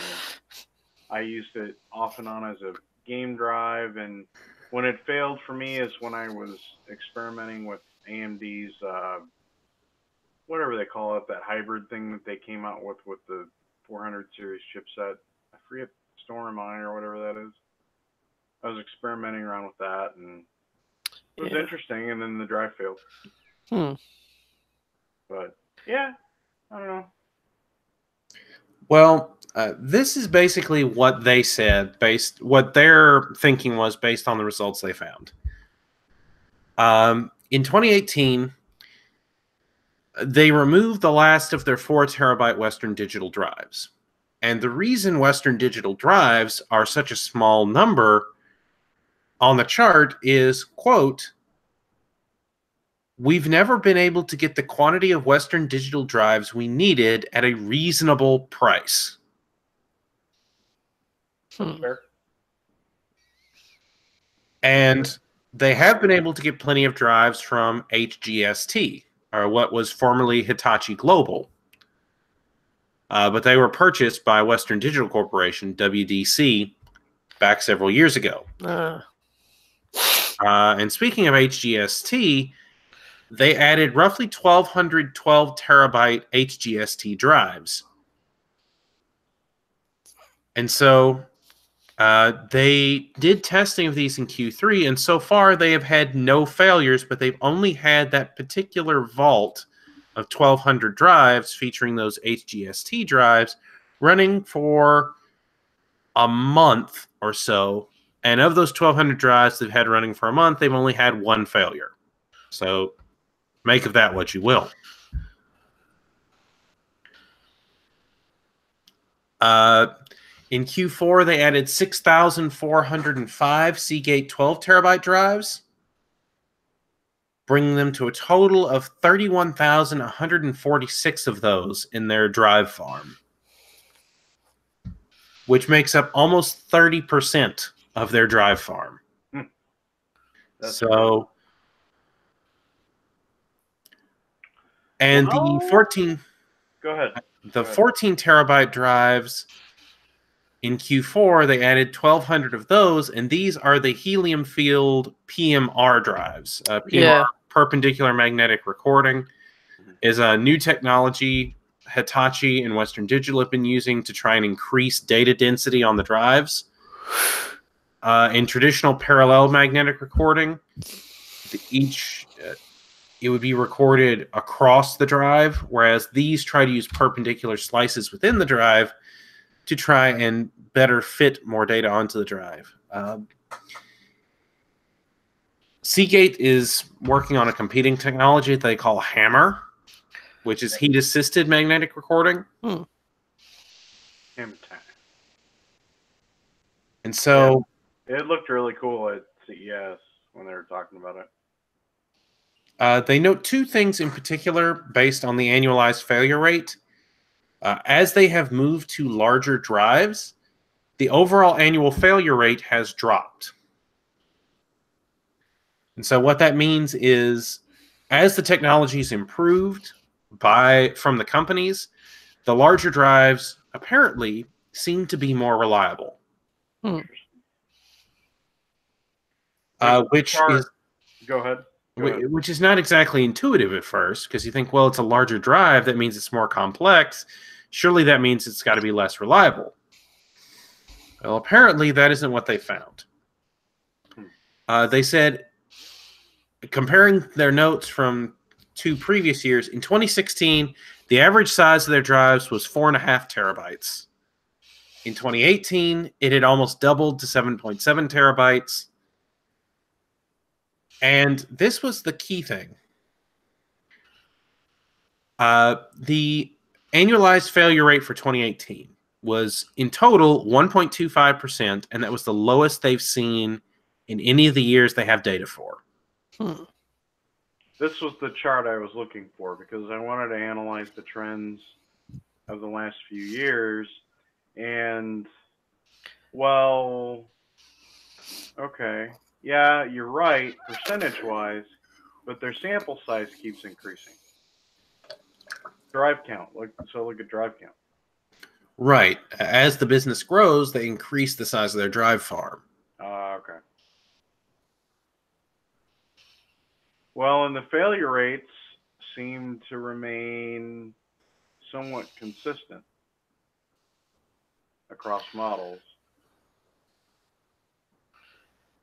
I used it off and on as a game drive. And when it failed for me is when I was experimenting with AMD's whatever they call it, that hybrid thing that they came out with the 400 series chipset. I forget, Storm I or whatever that is. I was experimenting around with that, and it was interesting, and then the drive failed. But yeah, I don't know. Well, this is basically what they said, what their thinking was based on the results they found. In 2018, they removed the last of their 4 terabyte Western Digital drives. And the reason Western Digital drives are such a small number on the chart is, quote, "We've never been able to get the quantity of Western Digital drives we needed at a reasonable price." That's fair. And they have been able to get plenty of drives from HGST, or what was formerly Hitachi Global. But they were purchased by Western Digital Corporation, WDC, back several years ago. And speaking of HGST, they added roughly 1,200 12 terabyte HGST drives. And so they did testing of these in Q3, and so far they have had no failures, but they've only had that particular vault of 1,200 drives featuring those HGST drives running for a month or so. And of those 1,200 drives they've had running for a month, they've only had one failure. So make of that what you will. In Q4, they added 6,405 Seagate 12 terabyte drives, bringing them to a total of 31,146 of those in their drive farm, which makes up almost 30% of their drive farm. So, and the 14... Go ahead. The 14 terabyte drives in Q4, they added 1,200 of those, and these are the helium field PMR drives. PMR, perpendicular magnetic recording, is a new technology Hitachi and Western Digital have been using to try and increase data density on the drives. In traditional parallel magnetic recording, it would be recorded across the drive, whereas these try to use perpendicular slices within the drive to try and better fit more data onto the drive. Seagate is working on a competing technology that they call Hammer, which is heat-assisted magnetic recording. And so... It looked really cool at CES when they were talking about it. They note two things in particular based on the annualized failure rate. As they have moved to larger drives, the overall annual failure rate has dropped. And so what that means is, as the technology's improved from the companies, the larger drives apparently seem to be more reliable. Which is Go ahead. Which is not exactly intuitive at first, because you think, well, it's a larger drive, that means it's more complex. Surely that means it's got to be less reliable. Well, apparently that isn't what they found. They said, comparing their notes from 2 previous years, in 2016, the average size of their drives was 4.5 terabytes. In 2018, it had almost doubled to 7.7 terabytes. And this was the key thing. The annualized failure rate for 2018 was in total 1.25%, and that was the lowest they've seen in any of the years they have data for. This was the chart I was looking for because I wanted to analyze the trends of the last few years. And, well, okay. Yeah, you're right, percentage-wise, but their sample size keeps increasing. Drive count. Look at drive count. Right. As the business grows, they increase the size of their drive farm. Okay. Well, and the failure rates seem to remain somewhat consistent across models.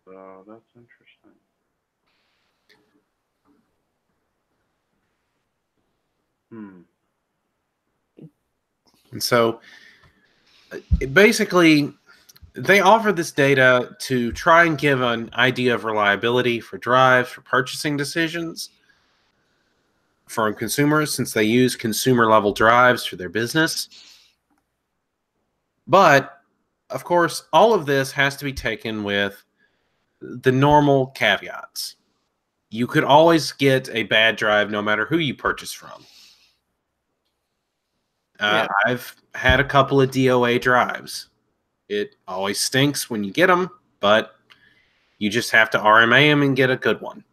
So that's interesting. And so, basically, they offer this data to try and give an idea of reliability for drives, for purchasing decisions from consumers, since they use consumer-level drives for their business. But, of course, all of this has to be taken with the normal caveats. You could always get a bad drive no matter who you purchase from. I've had a couple of DOA drives. It always stinks when you get them, but you just have to RMA them and get a good one.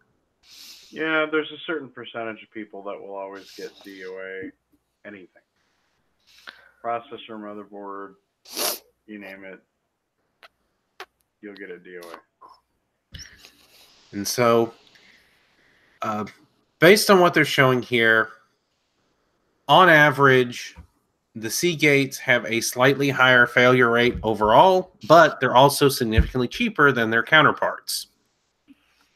Yeah, there's a certain percentage of people that will always get DOA anything. Processor, motherboard, you name it, you'll get a DOA. And so, based on what they're showing here, on average, the Seagates have a slightly higher failure rate overall, but they're also significantly cheaper than their counterparts.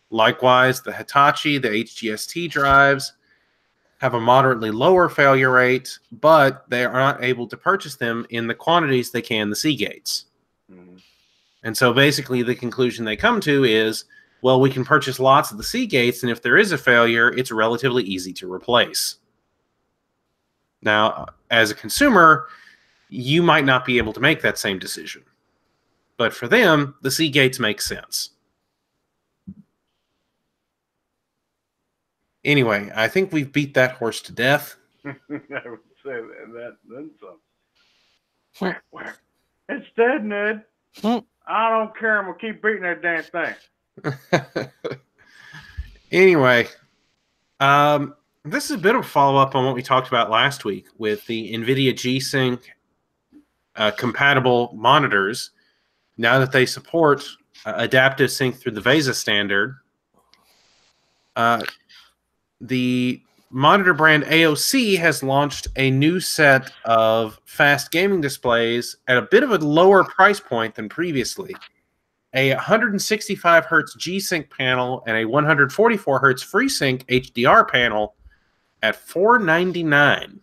Likewise, the Hitachi, the HGST drives, have a moderately lower failure rate, but they are not able to purchase them in the quantities they can the Seagates. And so basically the conclusion they come to is, well, we can purchase lots of the Seagates, and if there is a failure, it's relatively easy to replace. Now, as a consumer, you might not be able to make that same decision. But for them, the Seagates make sense. Anyway, I think we've beat that horse to death. I would say that then some. It's dead, Ned. I don't care. I'm going to keep beating that damn thing. Anyway, this is a bit of a follow-up on what we talked about last week with the Nvidia G-Sync compatible monitors. Now that they support adaptive sync through the VESA standard, the monitor brand AOC has launched a new set of fast gaming displays at a bit of a lower price point than previously. A 165 hertz G-Sync panel and a 144 hertz FreeSync HDR panel at $499.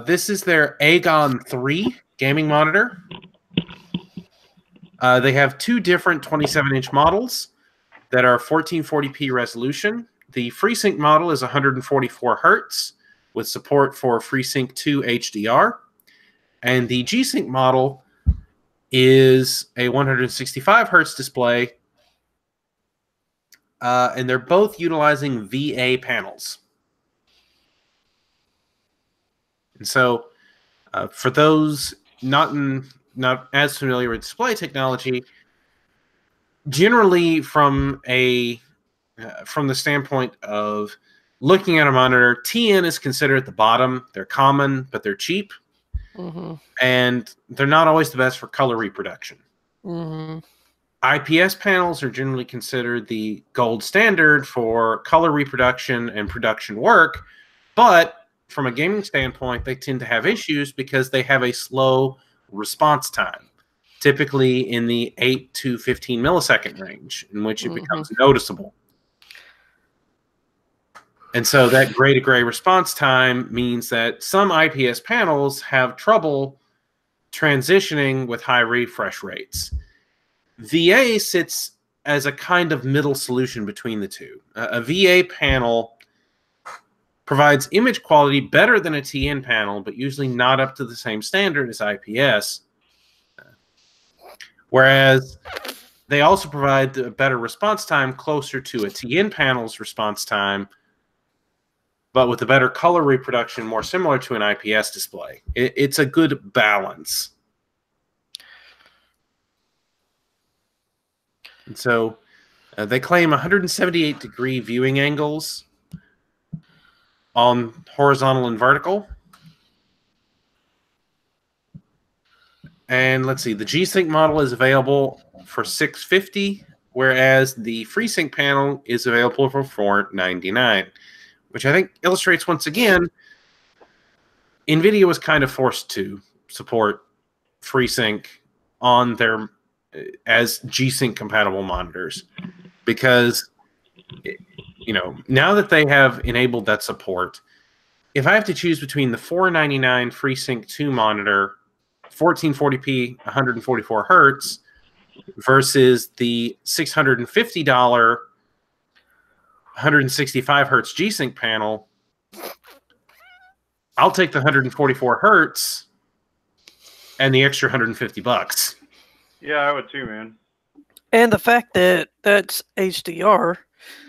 This is their Aegon 3 gaming monitor. They have 2 different 27-inch models that are 1440p resolution. The FreeSync model is 144 hertz with support for FreeSync 2 HDR. And the G-Sync model is a 165 hertz display. And they're both utilizing VA panels. And so, for those not as familiar with display technology, generally from the standpoint of looking at a monitor, TN is considered at the bottom. They're common, but they're cheap, and they're not always the best for color reproduction. IPS panels are generally considered the gold standard for color reproduction and production work, but from a gaming standpoint, they tend to have issues because they have a slow response time, typically in the 8 to 15 millisecond range, in which it becomes noticeable. And so that gray to gray response time means that some IPS panels have trouble transitioning with high refresh rates. VA sits as a kind of middle solution between the two. A VA panel provides image quality better than a TN panel, but usually not up to the same standard as IPS. Whereas they also provide a better response time closer to a TN panel's response time, but with a better color reproduction more similar to an IPS display. It's a good balance. And so they claim 178-degree viewing angles on horizontal and vertical. And let's see, the G-Sync model is available for $650, whereas the FreeSync panel is available for $499, which I think illustrates once again, Nvidia was kind of forced to support FreeSync on their as G-Sync compatible monitors, because now that they have enabled that support, if I have to choose between the $499 FreeSync 2 monitor, 1440p, 144 hertz, versus the $650 165 hertz G-Sync panel, I'll take the 144 hertz and the extra $150. Yeah, I would too, man. And the fact that that's HDR,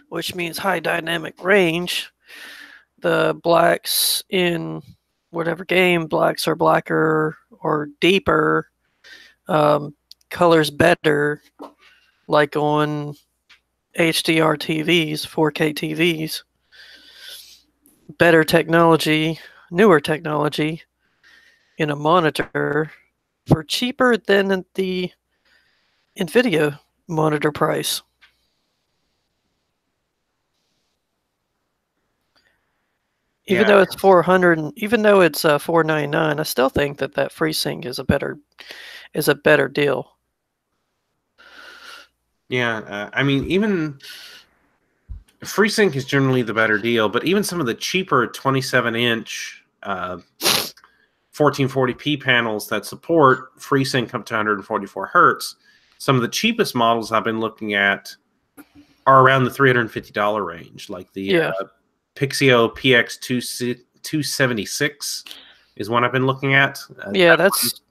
which means high dynamic range, the blacks in whatever game, blacks are blacker or deeper, colors better, like on HDR TVs, 4K TVs, better technology, newer technology in a monitor for cheaper than the Nvidia monitor price. Even though it's $400, even though it's $499, I still think that FreeSync is a better deal. Yeah, I mean, even FreeSync is generally the better deal, but even some of the cheaper 27-inch 1440p panels that support FreeSync up to 144 hertz, some of the cheapest models I've been looking at are around the $350 range, like the Pixio PX276 is one I've been looking at. That's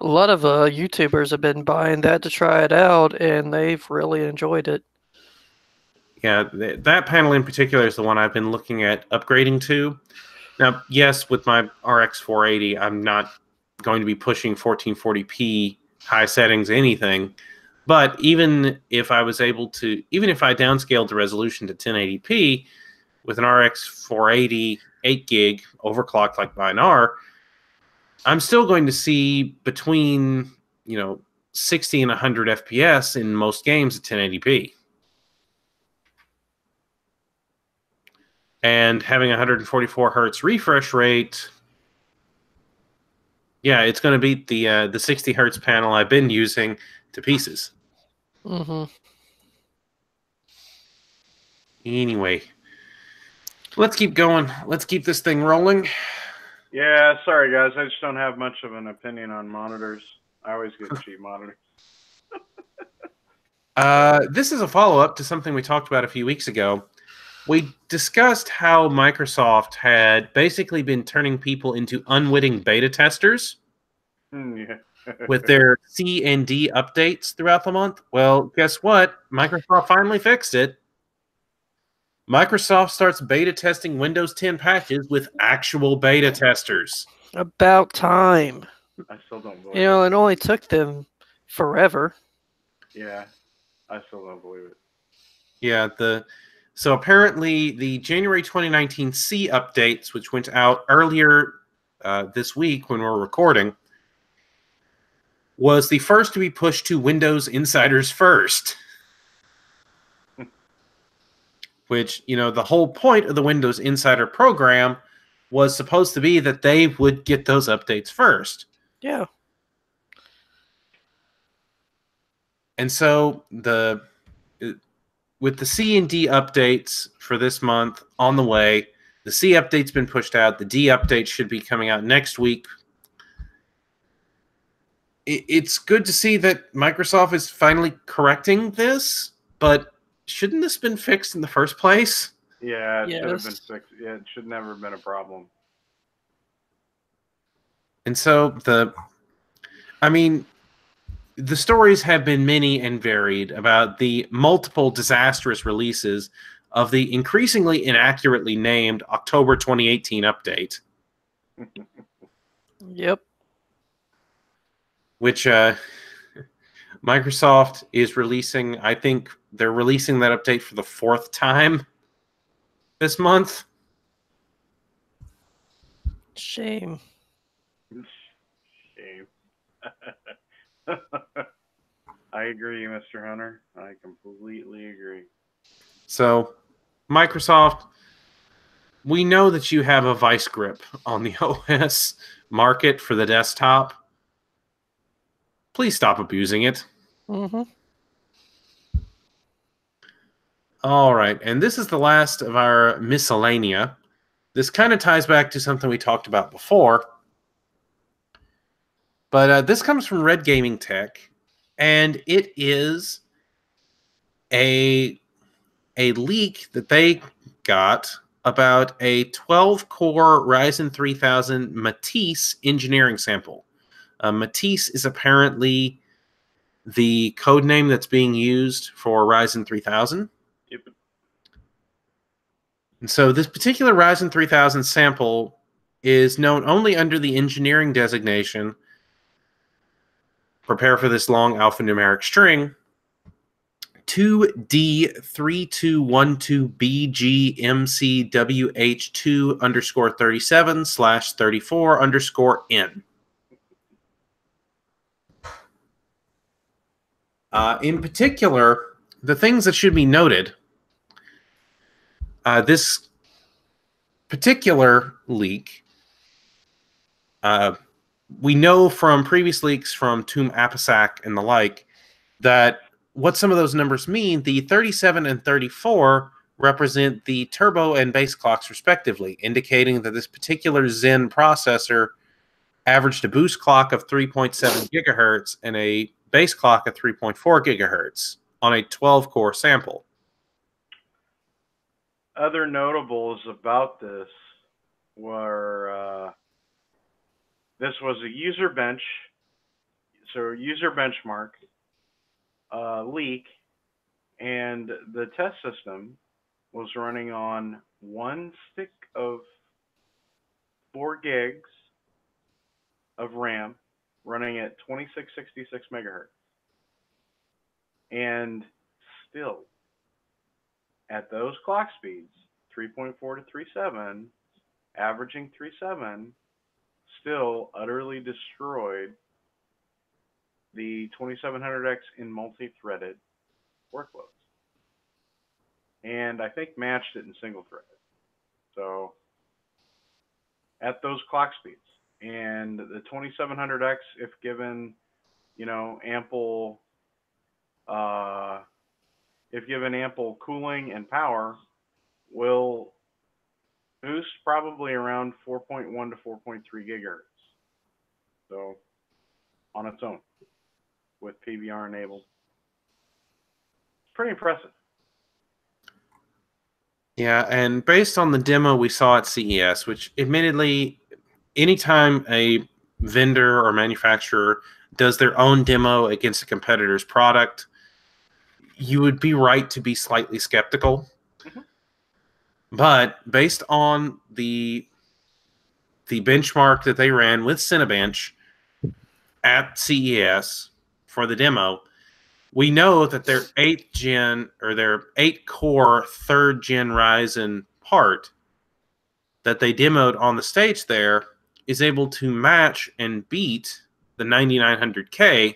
a lot of YouTubers have been buying that to try it out, and they've really enjoyed it. Yeah, that panel in particular is the one I've been looking at upgrading to. Now, yes, with my RX 480, I'm not going to be pushing 1440p high settings anything. But even if I was able to, even if I downscaled the resolution to 1080p with an RX 480 8 gig overclocked like mine are, I'm still going to see between 60 and 100 FPS in most games at 1080p. And having 144 hertz refresh rate, yeah, it's going to beat the 60 hertz panel I've been using to pieces. Anyway, let's keep going. Let's keep this thing rolling. Yeah, sorry guys, I just don't have much of an opinion on monitors. I always get cheap monitors. This is a follow-up to something we talked about a few weeks ago. We discussed how Microsoft had basically been turning people into unwitting beta testers with their C and D updates throughout the month. Well, guess what? Microsoft finally fixed it. Microsoft starts beta testing Windows 10 patches with actual beta testers. About time. I still don't believe You know, it. it only took them forever. Yeah, I still don't believe it. Yeah, so apparently the January 2019 C updates, which went out earlier this week when we're recording, was the first to be pushed to Windows insiders first. Which, you know, the whole point of the Windows Insider program was supposed to be that they would get those updates first. Yeah. And so with the C and D updates for this month on the way, the C update's been pushed out. The D update should be coming out next week. It's good to see that Microsoft is finally correcting this, but shouldn't this have been fixed in the first place? Yeah, it should have been Yes. fixed. Yeah, it should never have been a problem. And so the stories have been many and varied about the multiple disastrous releases of the increasingly inaccurately named October 2018 update, Yep. which Microsoft is releasing. I think they're releasing that update for the 4th time this month. Shame. Shame. I agree, Mr. Hunter. I completely agree. So, Microsoft, we know that you have a vice grip on the OS market for the desktop. Please stop abusing it. Mm-hmm. All right, and this is the last of our miscellanea. This kind of ties back to something we talked about before. But this comes from Red Gaming Tech, and it is a leak that they got about a 12-core Ryzen 3000 Matisse engineering sample. Matisse is apparently the code name that's being used for Ryzen 3000. Yep. And so this particular Ryzen 3000 sample is known only under the engineering designation, prepare for this long alphanumeric string, 2D3212BGMCWH2_37/34_N. In particular, the things that should be noted, this particular leak, we know from previous leaks from Tomb Apisac and the like that what some of those numbers mean, the 37 and 34 represent the turbo and base clocks respectively, indicating that this particular Zen processor averaged a boost clock of 3.7 gigahertz and a base clock of 3.4 gigahertz on a 12-core sample. Other notables about this were this was a user bench, so user benchmark leak, and the test system was running on one stick of 4 gigs of RAM running at 2666 megahertz. And still, at those clock speeds, 3.4 to 3.7, averaging 3.7, still utterly destroyed the 2700X in multi-threaded workloads. And I think matched it in single-threaded. So at those clock speeds. And the 2700X, if given, ample cooling and power, will boost probably around 4.1 to 4.3 gigahertz. So on its own, with PBR enabled. Pretty impressive. Yeah, and based on the demo we saw at CES, which admittedly, anytime a vendor or manufacturer does their own demo against a competitor's product, you would be right to be slightly skeptical. But based on the benchmark that they ran with Cinebench at CES for the demo, we know that their 8th gen or their 8-core 3rd gen Ryzen part that they demoed on the stage there is able to match and beat the 9900K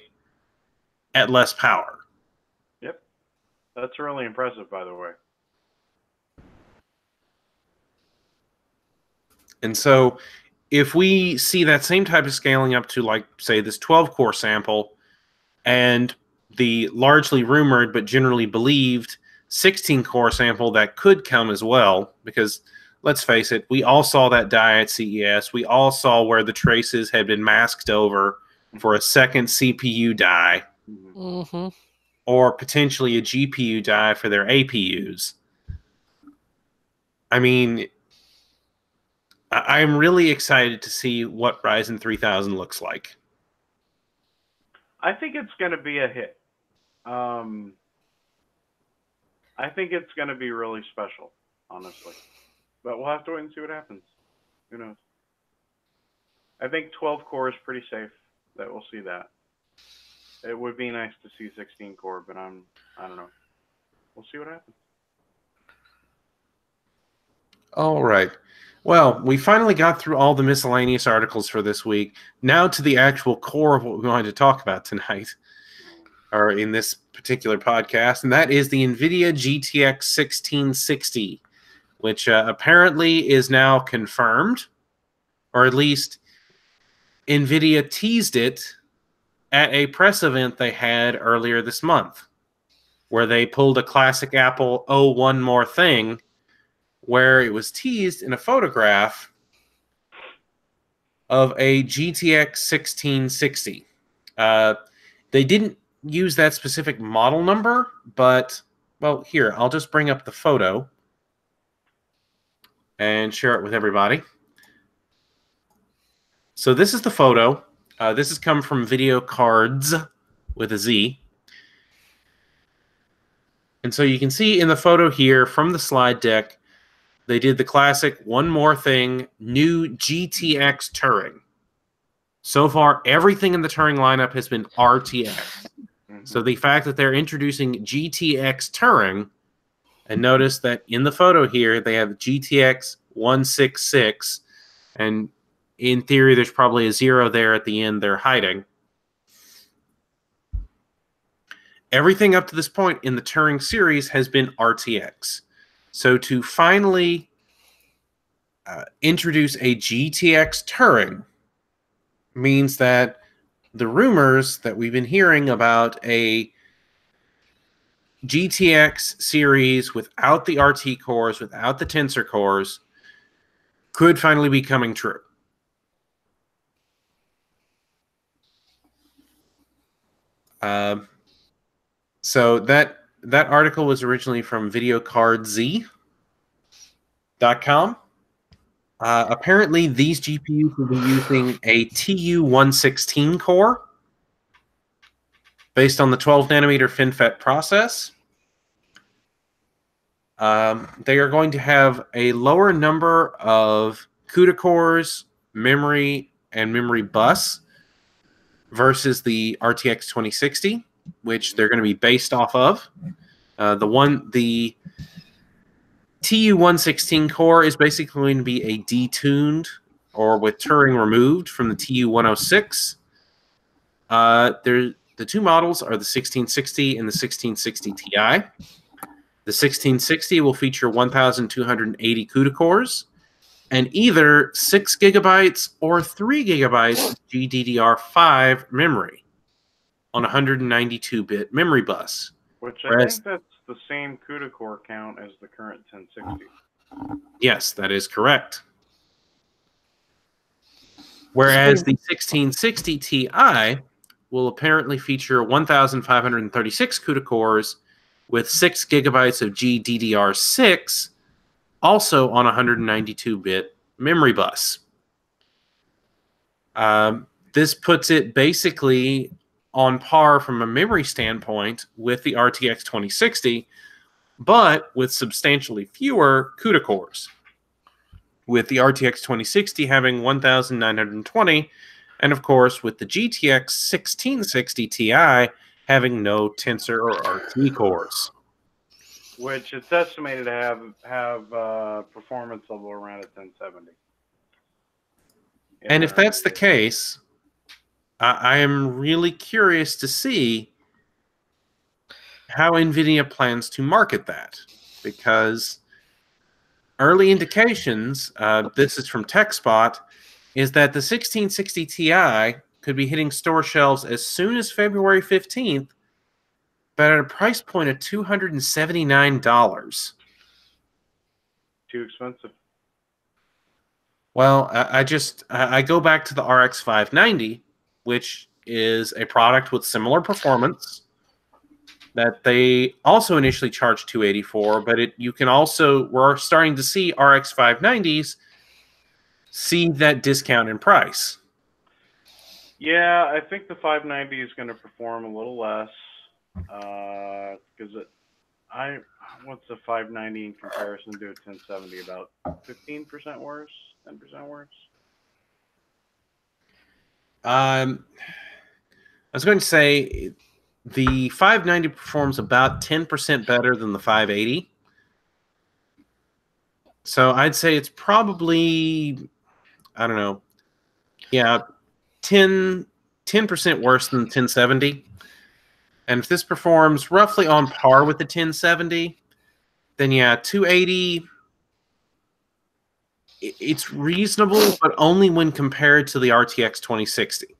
at less power. Yep. That's really impressive, by the way. And so if we see that same type of scaling up to, like, say, this 12-core sample and the largely rumored but generally believed 16-core sample that could come as well, because let's face it, we all saw that die at CES. We all saw where the traces had been masked over for a second CPU die, or potentially a GPU die for their APUs. I mean, I'm really excited to see what Ryzen 3000 looks like. I think it's going to be a hit. I think it's going to be really special, honestly. But we'll have to wait and see what happens. Who knows? I think 12 core is pretty safe that we'll see that. It would be nice to see 16 core, but I don't know. We'll see what happens. All right. Well, we finally got through all the miscellaneous articles for this week. Now to the actual core of what we wanted to talk about tonight, or in this particular podcast, and that is the Nvidia GTX 1660, which apparently is now confirmed, or at least Nvidia teased it at a press event they had earlier this month, where they pulled a classic Apple "Oh, one more thing," where it was teased in a photograph of a GTX 1660. They didn't use that specific model number, but, well, here, I'll just bring up the photo and share it with everybody. So this is the photo. This has come from Video Cards with a Z. And so you can see in the photo here from the slide deck, they did the classic "one more thing," new GTX Turing. So far, everything in the Turing lineup has been RTX. So the fact that they're introducing GTX Turing, and notice that in the photo here, they have GTX 166, and in theory, there's probably a 0 there at the end they're hiding. Everything up to this point in the Turing series has been RTX. So to finally introduce a GTX Turing means that the rumors that we've been hearing about a GTX series without the RT cores, without the Tensor cores, could finally be coming true. So that article was originally from videocardz.com. Apparently, these GPUs will be using a TU-116 core based on the 12-nanometer FinFET process. They are going to have a lower number of CUDA cores, memory, and memory bus versus the RTX 2060, which they're going to be based off of. The TU-116 core is basically going to be a detuned, or with Turing removed, from the TU-106. The two models are the 1660 and the 1660 Ti. The 1660 will feature 1,280 CUDA cores and either 6 gigabytes or 3 gigabytes of GDDR5 memory on a 192-bit memory bus. Which I think that's the same CUDA core count as the current 1060. Yes, that is correct. Whereas the 1660 Ti will apparently feature 1,536 CUDA cores with 6 gigabytes of GDDR6, also on a 192-bit memory bus. This puts it basically on par from a memory standpoint with the RTX 2060, but with substantially fewer CUDA cores, with the RTX 2060 having 1,920, and of course with the GTX 1660 Ti having no Tensor or RT cores. Which it's estimated to have performance level around a 1070. And if that's the case, I am really curious to see how NVIDIA plans to market that, because early indications, this is from TechSpot, is that the 1660 Ti could be hitting store shelves as soon as February 15th, but at a price point of $279. Too expensive. Well, I go back to the RX 590, which is a product with similar performance that they also initially charged $280 for, but we're starting to see RX 590s see that discount in price. Yeah, I think the 590 is going to perform a little less because what's the 590 in comparison to a 1070? About 15% worse, 10% worse. I was going to say the 590 performs about 10% better than the 580. So I'd say it's probably, I don't know, yeah, 10% worse than the 1070. And if this performs roughly on par with the 1070, then yeah, 280, it's reasonable, but only when compared to the RTX 2060.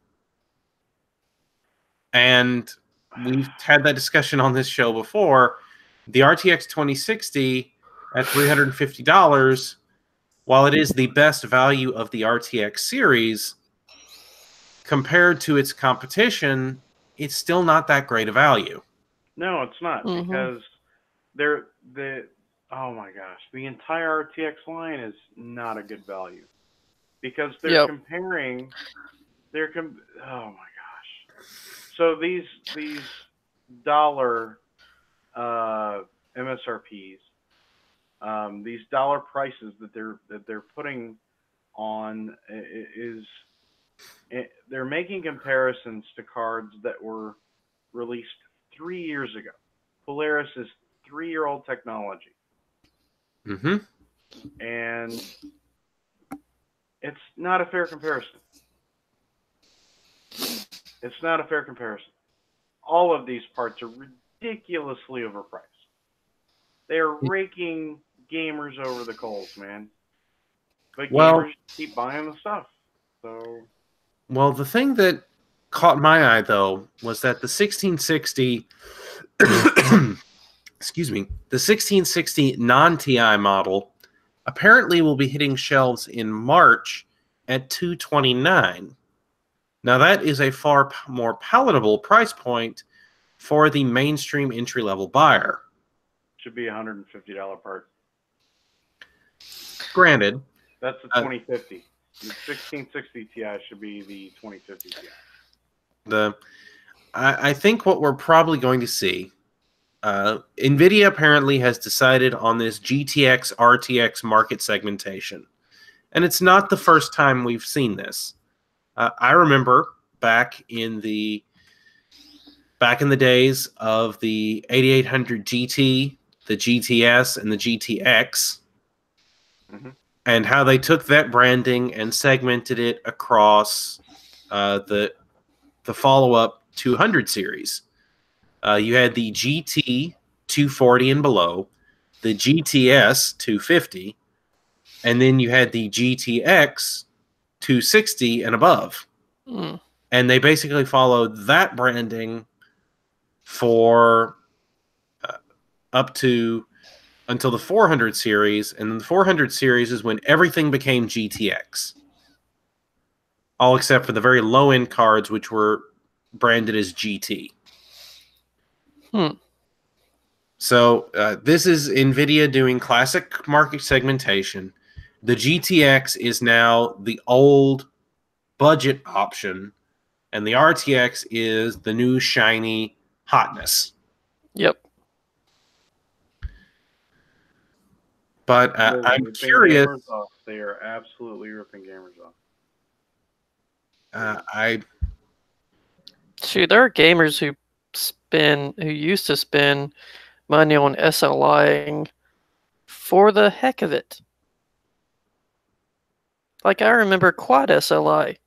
And we've had that discussion on this show before. The RTX 2060 at $350, while it is the best value of the RTX series, compared to its competition, it's still not that great a value. No, it's not, because oh my gosh, the entire RTX line is not a good value, because they're comparing, oh my gosh. So these dollar MSRPs, these dollar prices that they're putting on they're making comparisons to cards that were released 3 years ago. Polaris is 3-year-old technology. Mm-hmm. And it's not a fair comparison. It's not a fair comparison. All of these parts are ridiculously overpriced. They are raking gamers over the coals, man. But gamers keep buying the stuff. So, well, the thing that caught my eye, though, was that the 1660 excuse me, the 1660 non-TI model apparently will be hitting shelves in March at $229. Now, that is a far more palatable price point for the mainstream entry-level buyer. Should be $150 part. Granted. That's the 2050. The 1660 Ti should be the 2050 Ti. I think what we're probably going to see, Nvidia apparently has decided on this GTX RTX market segmentation, and it's not the first time we've seen this. I remember back in the days of the 8800 GT, the GTS, and the GTX, and how they took that branding and segmented it across the follow-up 200 series. You had the GT 240 and below, the GTS 250, and then you had the GTX 260 and above. And they basically followed that branding for up to until the 400 series, and then the 400 series is when everything became GTX. All except for the very low-end cards, which were branded as GT. So this is NVIDIA doing classic market segmentation. The GTX is now the old budget option, and the RTX is the new shiny hotness. Yep. But They're I'm ripping curious. gamers off. They are absolutely ripping gamers off. Shoot, there are gamers who used to spend money on SLIing for the heck of it. Like I remember Quad SLI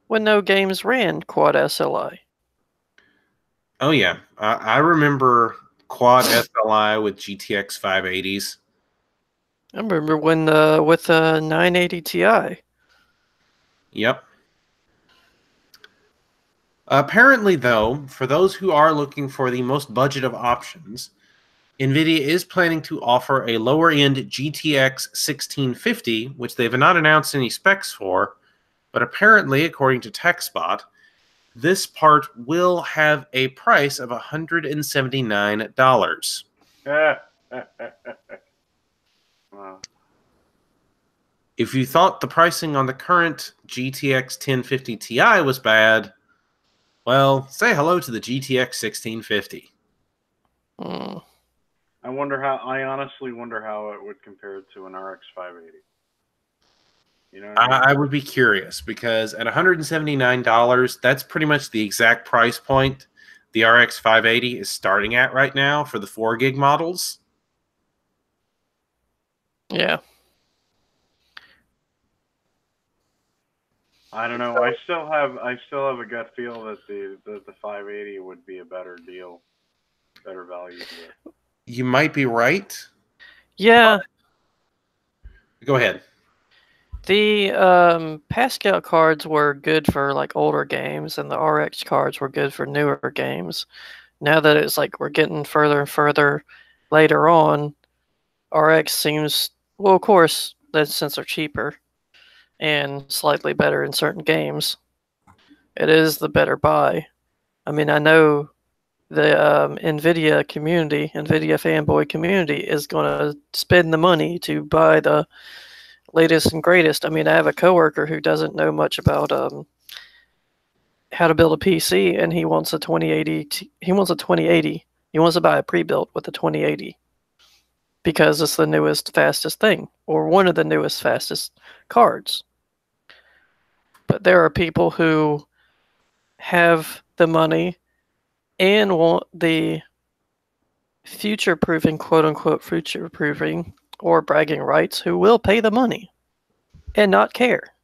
when no games ran Quad SLI. Oh yeah, I remember Quad SLI with GTX 580s. I remember when with the 980 Ti. Yep. Apparently, though, for those who are looking for the most budget of options, Nvidia is planning to offer a lower-end GTX 1650, which they've not announced any specs for, but apparently, according to TechSpot, this part will have a price of $179. Wow. If you thought the pricing on the current GTX 1050 Ti was bad, well, say hello to the GTX 1650. Hmm. I honestly wonder how it would compare to an RX 580. You know what I mean? I would be curious because at $179, that's pretty much the exact price point the RX 580 is starting at right now for the 4 gig models. Yeah. I don't know. I still have a gut feel that the 580 would be a better deal, better value deal. You might be right. Yeah. Go ahead. The Pascal cards were good for like older games, and the RX cards were good for newer games. Now that it's like we're getting further and further later on, RX seems, well, of course, that since they're cheaper and slightly better in certain games, it is the better buy. I mean, I know the Nvidia community, Nvidia fanboy community, is going to spend the money to buy the latest and greatest. I mean, I have a coworker who doesn't know much about how to build a PC, and he wants a 2080. He wants a 2080. He wants to buy a pre-built with a 2080 because it's the newest, fastest thing, or one of the newest, fastest cards. But there are people who have the money and want the future proofing, quote unquote, future proofing or bragging rights, who will pay the money and not care.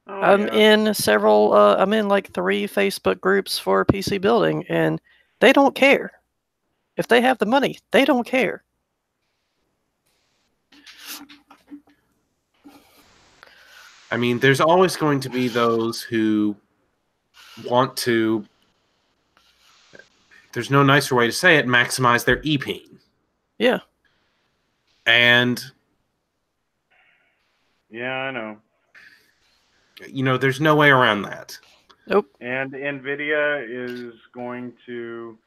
Oh, I'm yeah. in several, I'm in like 3 Facebook groups for PC building, and they don't care. If they have the money, they don't care. I mean, there's always going to be those who want to, there's no nicer way to say it, maximize their EPing. Yeah. And, Yeah, I know. you know, there's no way around that. Nope. And Nvidia is going to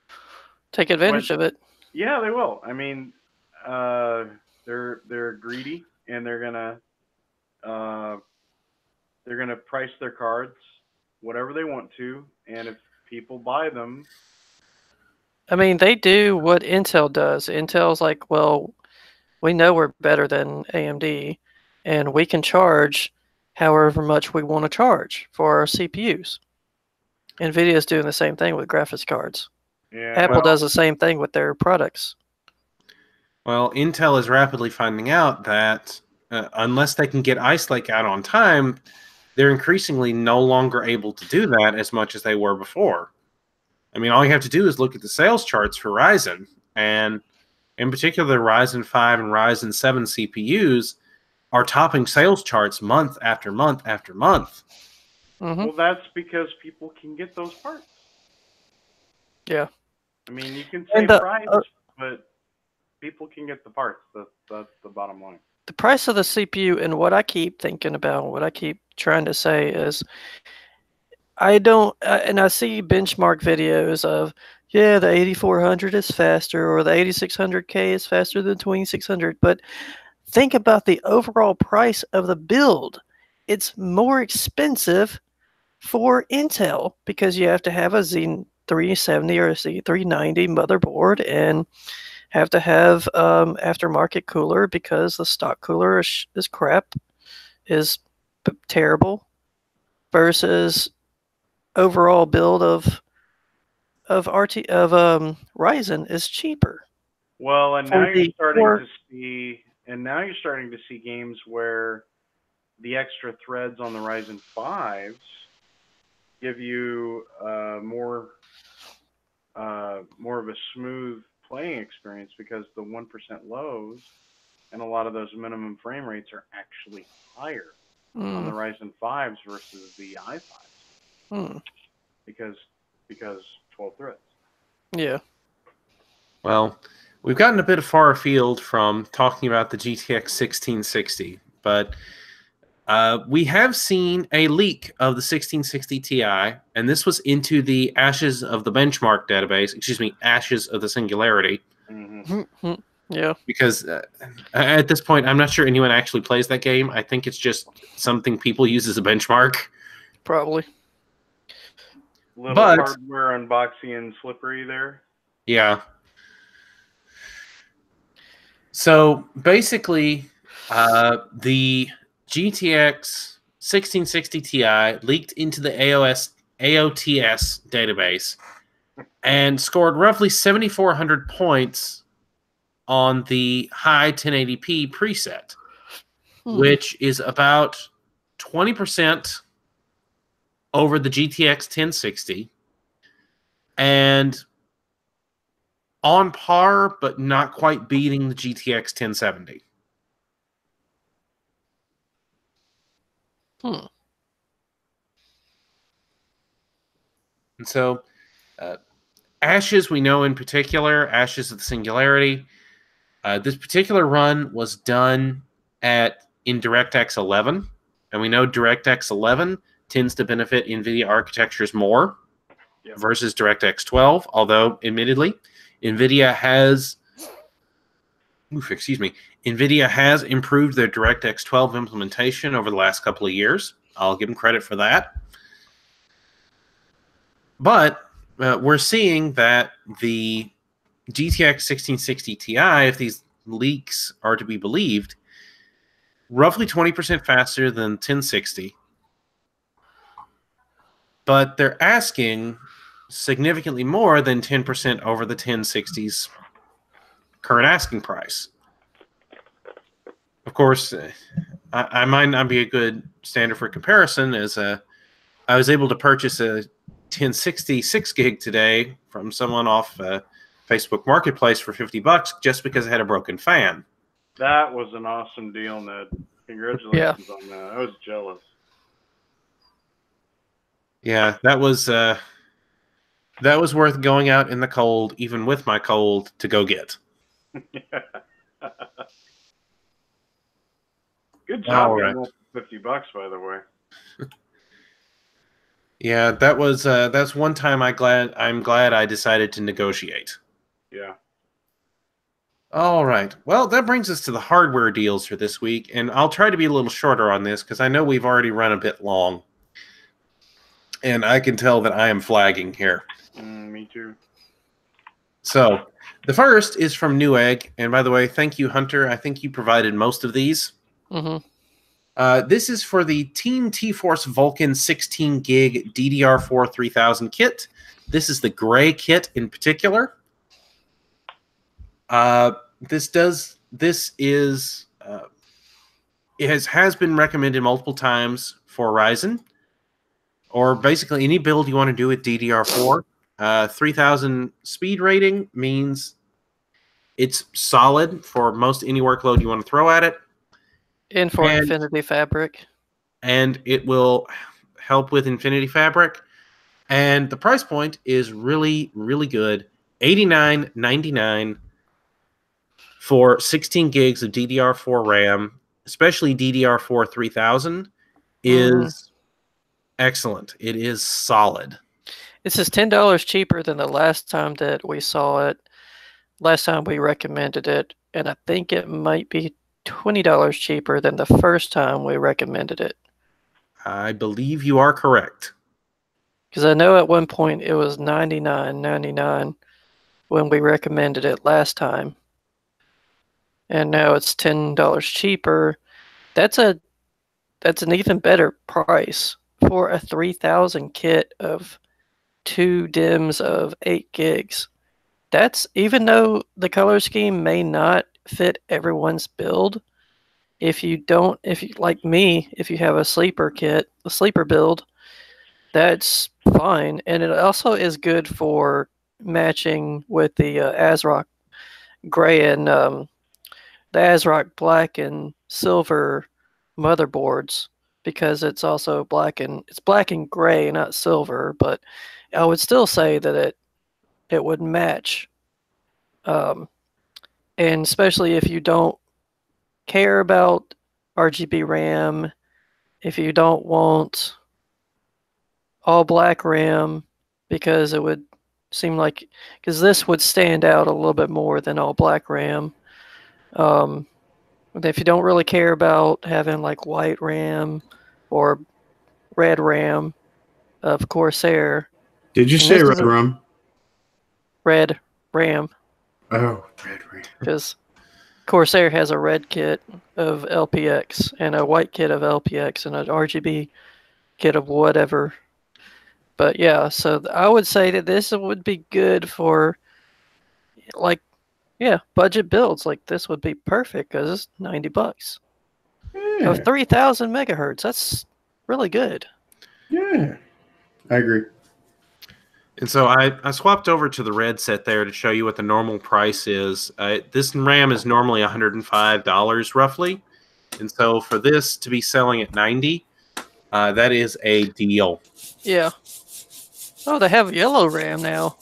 take advantage of it. Yeah, they will. I mean, they're greedy, and they're gonna price their cards whatever they want to, and if people buy them, I mean, they do what Intel does. Intel's like, well, we know we're better than AMD, and we can charge however much we want to charge for our CPUs. Nvidia is doing the same thing with graphics cards. yeah, Apple does the same thing with their products. Well, Intel is rapidly finding out that unless they can get Ice Lake out on time, they're increasingly no longer able to do that as much as they were before. I mean, all you have to do is look at the sales charts for Ryzen, and in particular, the Ryzen 5 and Ryzen 7 CPUs are topping sales charts month after month after month. Mm-hmm. Well, that's because people can get those parts. Yeah. I mean, you can say price, but people can get the parts. That's the bottom line. The price of the CPU, and what I keep thinking about, what I keep trying to say is, I don't, and I see benchmark videos of, yeah, the 8400 is faster, or the 8600K is faster than 2600, but think about the overall price of the build. It's more expensive for Intel because you have to have a Z370 or a Z390 motherboard and have to have aftermarket cooler because the stock cooler is crap, is terrible, versus overall build of Ryzen is cheaper. Well, and For now you're the starting core, to see, games where the extra threads on the Ryzen 5s give you more of a smooth playing experience because the 1% lows and a lot of those minimum frame rates are actually higher on the Ryzen 5s versus the i5s because 12 threads. Yeah. Well, we've gotten a bit far afield from talking about the GTX 1660, but we have seen a leak of the 1660 Ti, and this was into the ashes of the benchmark database, excuse me, ashes of the Singularity. Mm-hmm. Yeah. Because at this point, I'm not sure anyone actually plays that game. I think it's just something people use as a benchmark. Probably. Little hardware unboxing and slippery there. Yeah. So basically, the GTX 1660 Ti leaked into the AOTS database and scored roughly 7,400 points on the high 1080p preset, which is about 20% over the GTX 1060 and on par, but not quite beating the GTX 1070. And so, Ashes, we know in particular, Ashes of the Singularity. This particular run was done in DirectX 11, and we know DirectX 11 tends to benefit NVIDIA architectures more versus DirectX 12, although, admittedly, NVIDIA has improved their DirectX 12 implementation over the last couple of years. I'll give them credit for that. But we're seeing that the GTX 1660 Ti, if these leaks are to be believed, roughly 20% faster than 1060. But they're asking significantly more than 10% over the 1060's current asking price. Of course, I might not be a good standard for comparison, as I was able to purchase a 1060 6 gig today from someone off Facebook Marketplace for $50 just because I had a broken fan. That was an awesome deal, Ned. Congratulations on that. I was jealous. Yeah, that was worth going out in the cold, even with my cold, to go get. Good job getting that for $50, by the way. Yeah, that's one time I'm glad I decided to negotiate. Yeah. All right. Well, that brings us to the hardware deals for this week, and I'll try to be a little shorter on this because I know we've already run a bit long. And I can tell that I am flagging here. Me too. So, the first is from Newegg, and by the way, thank you, Hunter. I think you provided most of these. This is for the Team T-Force Vulcan 16 gig DDR4 3000 kit. This is the gray kit in particular. It has been recommended multiple times for Ryzen, or basically any build you want to do with DDR4. 3000 speed rating means it's solid for most any workload you want to throw at it. And for Infinity Fabric. And it will help with Infinity Fabric. And the price point is really, really good. $89.99 for 16 gigs of DDR4 RAM, especially DDR4 3000, is excellent. It is solid. This is $10 cheaper than the last time that we saw it. Last time we recommended it, and I think it might be $20 cheaper than the first time we recommended it. I believe you are correct. Because I know at one point it was $99.99 when we recommended it last time. and now it's $10 cheaper. That's an even better price for a 3000 kit of 2 DIMMs of 8 gigs. That's even though the color scheme may not fit everyone's build. If you like me, if you have a sleeper kit, a sleeper build, that's fine, and it also is good for matching with the ASRock gray and the ASRock black and silver motherboards, because it's also black and gray, not silver. But I would still say that it would match, and especially if you don't care about RGB RAM, if you don't want all black RAM, because it would seem like, because this would stand out a little bit more than all black RAM. If you don't really care about having like white RAM or red RAM of Corsair. Did you say red RAM? Red RAM. Oh, red RAM. Because Corsair has a red kit of LPX and a white kit of LPX and an RGB kit of whatever. But yeah, so I would say that this would be good for, like, yeah, budget builds. Like this would be perfect because it's $90. Yeah. Of 3000 megahertz, that's really good. Yeah, I agree. And so I swapped over to the red set there to show you what the normal price is. This RAM is normally $105 roughly. And so for this to be selling at $90, that is a deal. Yeah. Oh, they have yellow RAM now.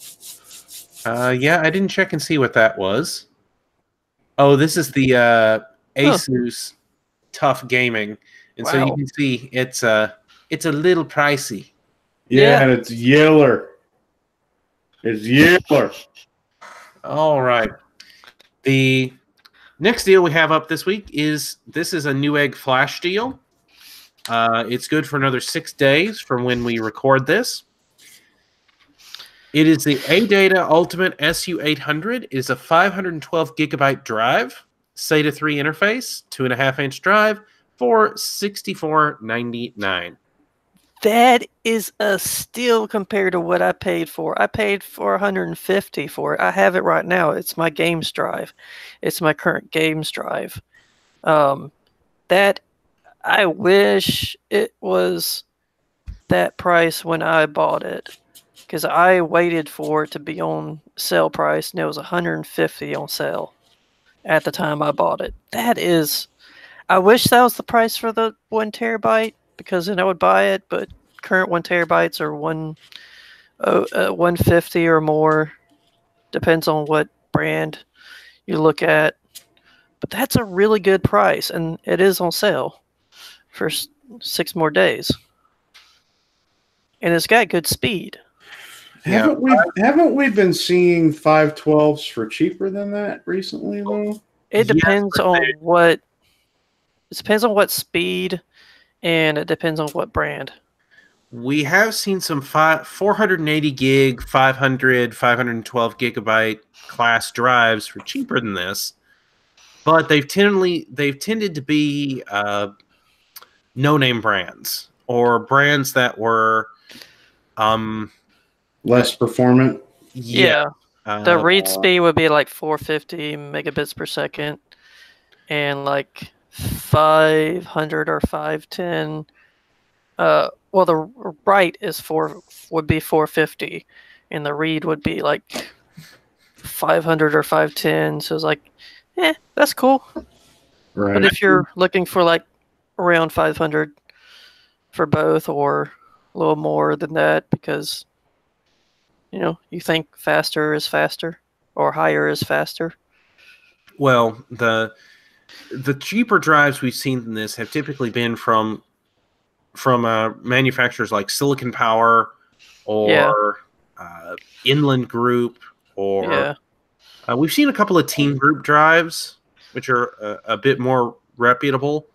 Yeah, I didn't check and see what that was. Oh, this is the Asus Tough Gaming. And so you can see it's a little pricey. Yeah, and it's yeller. It's yeller. All right. The next deal we have up this week is a Newegg flash deal. It's good for another 6 days from when we record this. It is the ADATA Ultimate SU800. It is a 512 gigabyte drive, SATA 3 interface, 2.5-inch drive for $64.99. That is a steal compared to what I paid for. I paid for $150 for it. I have it right now. It's my games drive. It's my current games drive. That I wish it was that price when I bought it, because I waited for it to be on sale price, and it was $150 on sale at the time I bought it. That is, I wish that was the price for the 1 terabyte, because then I would buy it. But current 1 terabytes are 150 or more, depends on what brand you look at. But that's a really good price, and it is on sale for 6 more days, and it's got good speed. Haven't we been seeing 512s for cheaper than that recently though? It depends on what speed, and it depends on what brand. We have seen some 480 gig, 512 gigabyte class drives for cheaper than this, but they've tended to be no-name brands or brands that were less performant. Yeah. The read speed would be like 450 megabits per second, and like 500 or 510. Well, the write would be 450, and the read would be like 500 or 510. So it's like, that's cool. Right. But if you're looking for like around 500 for both, or a little more than that, because you think faster is faster or higher is faster. Well, the cheaper drives we've seen in this have typically been from manufacturers like Silicon Power or Inland Group, or we've seen a couple of Team Group drives, which are a bit more reputable.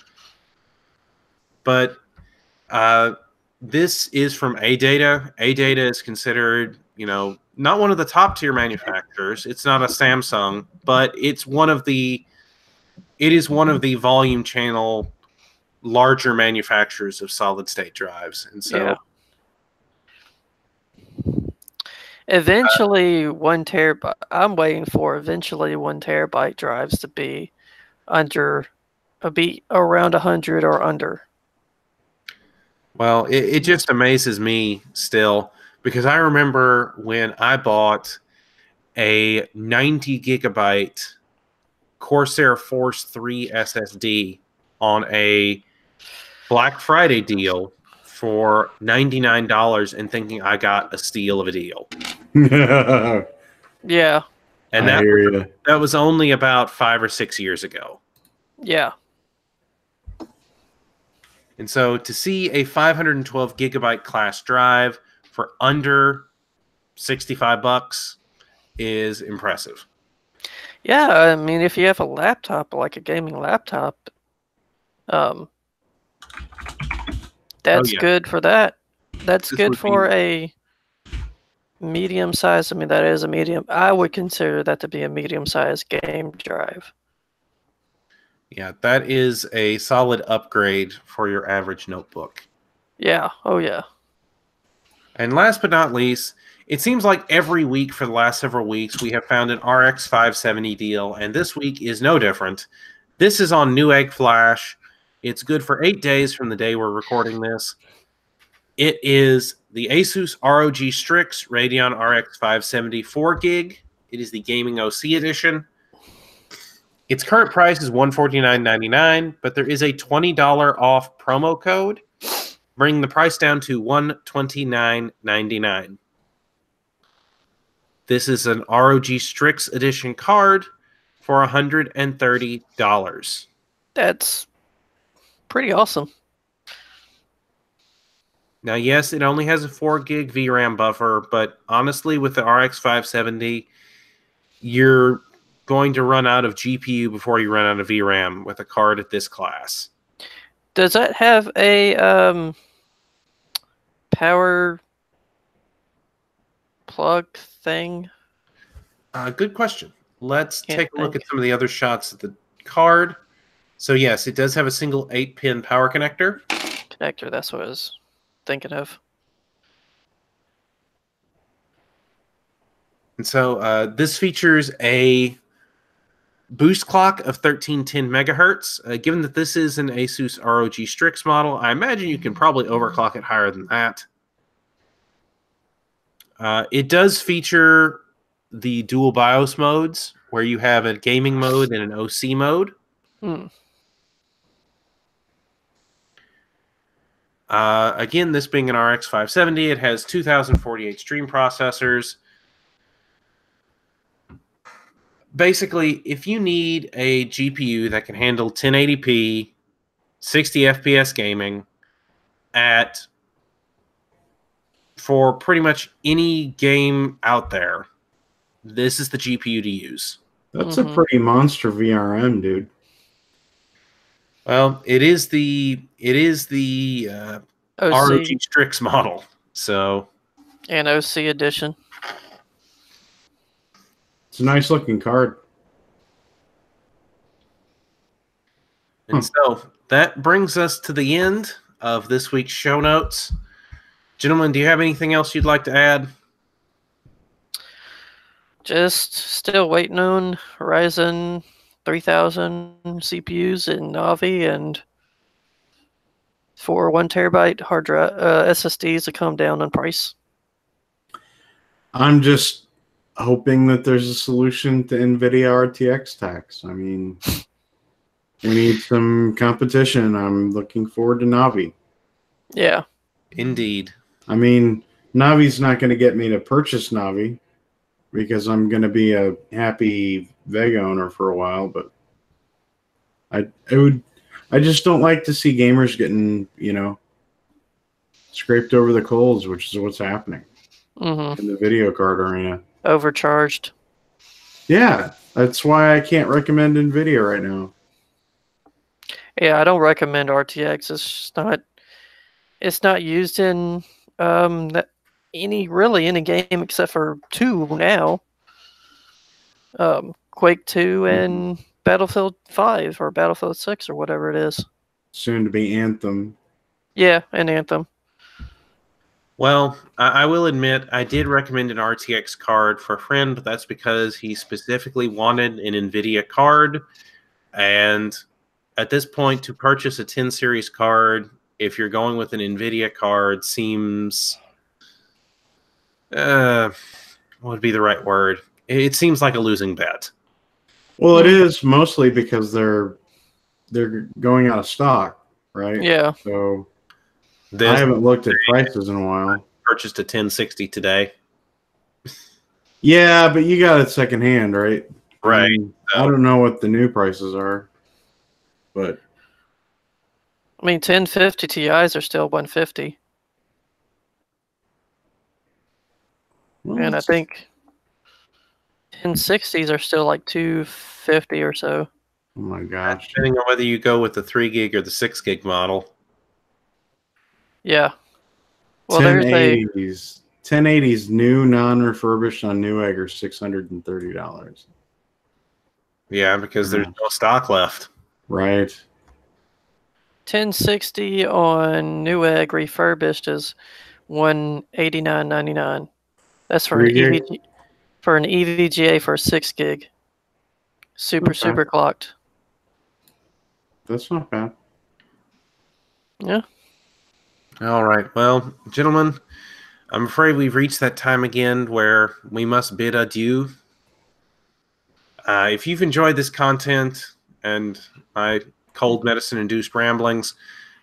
But this is from ADATA. ADATA is considered, not one of the top tier manufacturers. It's not a Samsung, but it's one of the it is one of the volume channel larger manufacturers of solid state drives, and so Yeah. Eventually, 1 terabyte. I'm waiting for eventually 1 terabyte drives to be around 100 or under. well, it just amazes me still because I remember when I bought a 90 gigabyte Corsair Force 3 SSD on a Black Friday deal for $99 and thinking I got a steal of a deal. Yeah. And that was only about 5 or 6 years ago. Yeah. And so to see a 512 gigabyte class drive for under $65 is impressive. Yeah, I mean, if you have a laptop, like a gaming laptop, that's good for that. That's good for a medium size. I mean, that is a medium. I would consider that to be a medium sized game drive. Yeah, that is a solid upgrade for your average notebook. Yeah. Oh, yeah. And last but not least, it seems like every week for the last several weeks we have found an RX 570 deal, and this week is no different. This is on Newegg Flash. It's good for 8 days from the day we're recording this. It is the Asus ROG Strix Radeon RX 570 4 gig. It is the Gaming OC edition. Its current price is $149.99, but there is a $20 off promo code, bringing the price down to $129.99. This is an ROG Strix edition card for $130. That's pretty awesome. Now, yes, it only has a 4 gig VRAM buffer, but honestly, with the RX 570, you're going to run out of GPU before you run out of VRAM with a card at this class. Does that have a power plug thing? Good question. Let's take a look at some of the other shots of the card. So yes, it does have a single 8-pin power connector. That's what I was thinking of. And so this features a boost clock of 1310 megahertz. Given that this is an Asus ROG Strix model, I imagine you can probably overclock it higher than that. It does feature the dual BIOS modes, where you have a gaming mode and an OC mode. Again, this being an RX 570, it has 2048 stream processors. Basically, if you need a GPU that can handle 1080p, 60 FPS gaming for pretty much any game out there, this is the GPU to use. That's a pretty monster VRM, dude. Well, it is the ROG Strix model, so and OC edition. It's a nice looking card. And so that brings us to the end of this week's show notes. Gentlemen, do you have anything else you'd like to add? Just still waiting on Ryzen 3000 CPUs in Navi and for 1 terabyte hard drive SSDs to come down in price. I'm just hoping that there's a solution to Nvidia RTX tax. I mean, we need some competition. I'm looking forward to Navi. Yeah. Indeed. I mean, Navi's not going to get me to purchase Navi because I'm going to be a happy Vega owner for a while, but I just don't like to see gamers getting, scraped over the coals, which is what's happening in the video card arena. Overcharged. Yeah, that's why I can't recommend Nvidia right now. Yeah, I don't recommend RTX. It's not used in any game except for 2 now. Quake 2 and Battlefield 5 or Battlefield 6 or whatever it is. Soon to be Anthem. Yeah, and Anthem. Well, I will admit I did recommend an RTX card for a friend, but that's because he specifically wanted an Nvidia card. And at this point, to purchase a 10 series card, if you're going with an Nvidia card, seems what would be the right word? It seems like a losing bet. Well, it is mostly because they're going out of stock, right? Yeah. So I haven't looked at prices in a while. Purchased a 1060 today. Yeah, but you got it secondhand, right? Right. I don't know what the new prices are, but I mean, 1050 Ti's are still 150. well, And I think 1060s are still like 250 or so. oh my gosh. Depending on whether you go with the 3 gig or the 6 gig model. Yeah. Well, there's a 1080s new non-refurbished on Newegg are $630. Yeah, because there's no stock left. Right. 1060 on Newegg refurbished is $189.99. That's for an 3 gig? EVGA for 6 gig. Super clocked. That's not bad. Yeah. All right. Well, gentlemen, I'm afraid we've reached that time again where we must bid adieu. If you've enjoyed this content and my cold medicine-induced ramblings,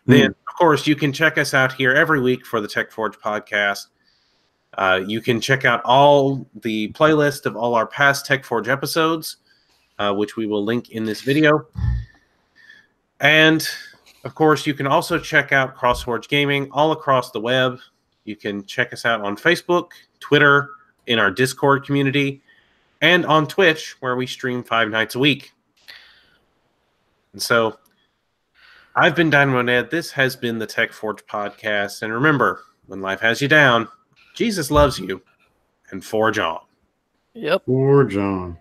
then, of course, you can check us out here every week for the TechForge podcast. You can check out all the playlist of all our past TechForge episodes, which we will link in this video. And, of course, you can also check out CrossForge Gaming all across the web. You can check us out on Facebook, Twitter, in our Discord community, and on Twitch, where we stream 5 nights a week. And so, I've been Dynamo Ned. This has been the TechForge podcast. And remember, when life has you down, Jesus loves you, and forge on. Yep. Forge on.